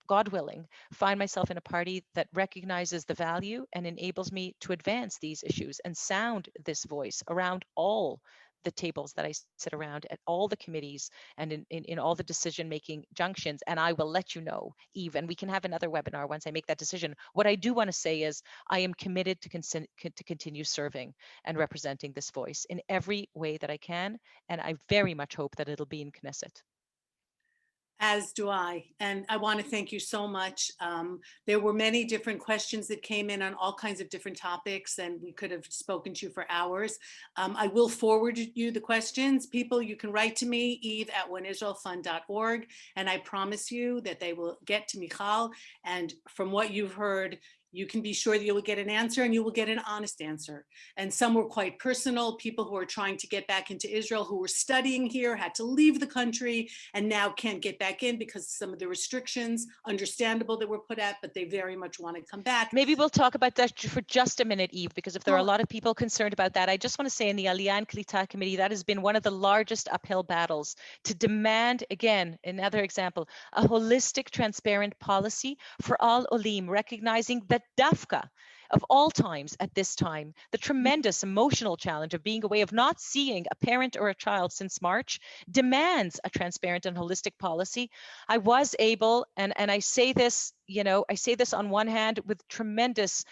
God willing, find myself in a party that recognizes the value and enables me to advance these issues and sound this voice around all the tables that I sit around at all the committees and in all the decision-making junctions. And I will let you know, Eve, and we can have another webinar once I make that decision. What I do want to say is I am committed to continue serving and representing this voice in every way that I can. And I very much hope that it'll be in Knesset. As do I. And I want to thank you so much. There were many different questions that came in on all kinds of different topics, and we could have spoken to you for hours. I will forward you the questions. People, you can write to me, eve@oneisraelfund.org, and I promise you that they will get to Michal. And from what you've heard, you can be sure that you will get an answer, and you will get an honest answer. And some were quite personal. People who are trying to get back into Israel, who were studying here, had to leave the country, and now can't get back in because of some of the restrictions, understandable, that were put out, but they very much want to come back. Maybe we'll talk about that for just a minute, Eve, because if there are a lot of people concerned about that, I just want to say in the Aliyah and Klita Committee, that has been one of the largest uphill battles to demand, again, another example, a holistic, transparent policy for all Olim, recognizing that Dafka, of all times at this time, the tremendous emotional challenge of being away, of not seeing a parent or a child since March, demands a transparent and holistic policy. I was able, and I say this, I say this on one hand with tremendous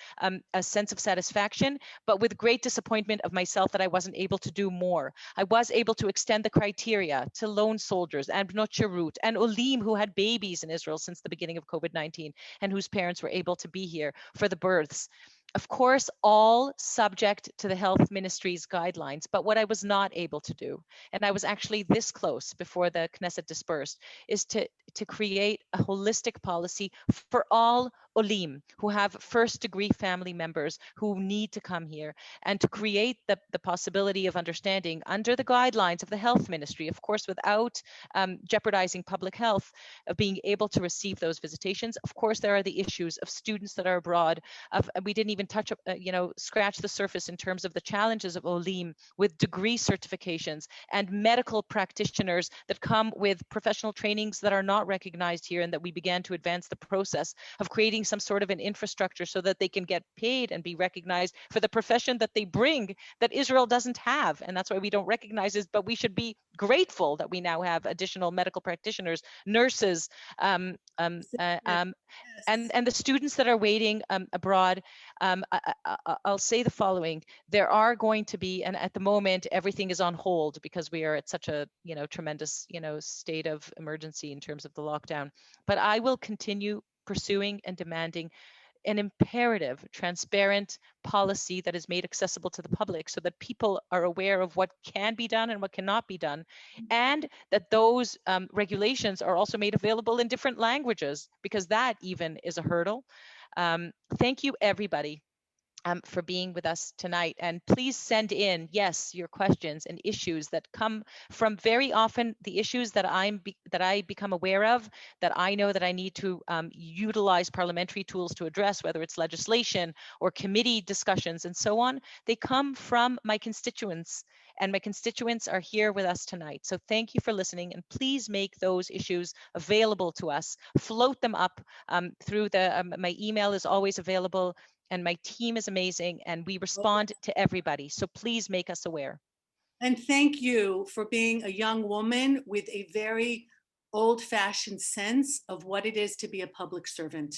a sense of satisfaction, but with great disappointment of myself that I wasn't able to do more. I was able to extend the criteria to lone soldiers and Bnot Shirut and Olim who had babies in Israel since the beginning of COVID-19 and whose parents were able to be here for the births. Of course, all subject to the health ministry's guidelines, but what I was not able to do, and I was actually this close before the Knesset dispersed, is to create a holistic policy for all Olim who have first degree family members who need to come here, and to create the possibility of understanding under the guidelines of the health ministry, of course, without jeopardizing public health, of being able to receive those visitations. Of course, there are the issues of students that are abroad. We didn't even touch, scratch the surface in terms of the challenges of Olim with degree certifications and medical practitioners that come with professional trainings that are not recognized here, and that we began to advance the process of creating some sort of an infrastructure so that they can get paid and be recognized for the profession that they bring that Israel doesn't have. And that's why we don't recognize it, but we should be grateful that we now have additional medical practitioners, nurses, and the students that are waiting abroad. I'll say the following: there are going to be, and at the moment everything is on hold because we are at such a tremendous state of emergency in terms of the lockdown. But I will continue pursuing and demanding an imperative, transparent policy that is made accessible to the public so that people are aware of what can be done and what cannot be done, and that those regulations are also made available in different languages, because that even is a hurdle. Thank you, everybody, for being with us tonight. And please send in, yes, your questions and issues that come from, very often, the issues that I become aware of, that I know that I need to utilize parliamentary tools to address, whether it's legislation or committee discussions and so on. They come from my constituents, and my constituents are here with us tonight. So thank you for listening, and please make those issues available to us. Float them up through my email is always available, and my team is amazing, and we respond to everybody. So please make us aware. And thank you for being a young woman with a very old-fashioned sense of what it is to be a public servant.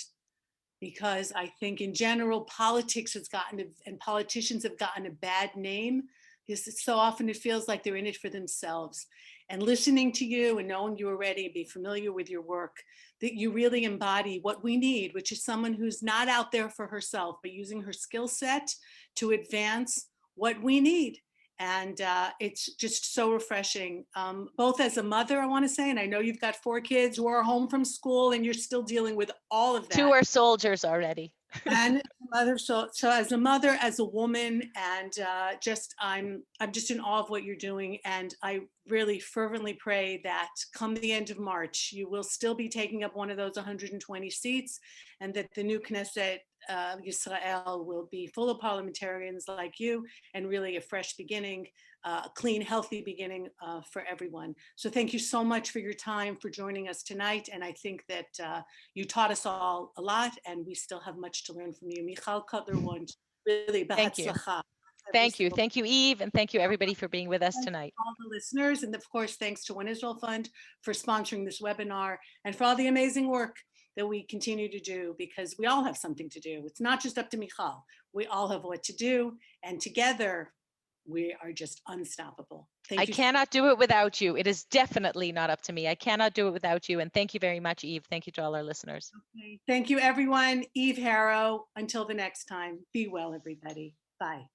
Because I think in general, politics has gotten, and politicians have gotten a bad name, because so often it feels like they're in it for themselves. And listening to you and knowing you already, be familiar with your work, that you really embody what we need, which is someone who's not out there for herself, but using her skill set to advance what we need. And it's just so refreshing, both as a mother, I want to say, and I know you've got 4 kids who are home from school and you're still dealing with all of that. 2 are soldiers already. And mother, so as a mother, as a woman, and I'm just in awe of what you're doing. And I really fervently pray that come the end of March, you will still be taking up one of those 120 seats, and that the new Knesset Yisrael will be full of parliamentarians like you, and really a fresh beginning, a clean, healthy beginning for everyone. So thank you so much for your time, for joining us tonight. And I think that you taught us all a lot, and we still have much to learn from you. Michal Cotler-Wunsh, really, thank you. Thank you. Thank you, Eve, and thank you, everybody, for being with us tonight. All the listeners, and of course, thanks to One Israel Fund for sponsoring this webinar, and for all the amazing work that we continue to do, because we all have something to do. It's not just up to Michal. We all have what to do, and together we are just unstoppable. Thank I you. cannot do it without you. It is definitely not up to me. I cannot do it without you. And thank you very much, Eve. Thank you to all our listeners. Okay. Thank you, everyone. Eve Harow. Until the next time, be well, everybody. Bye.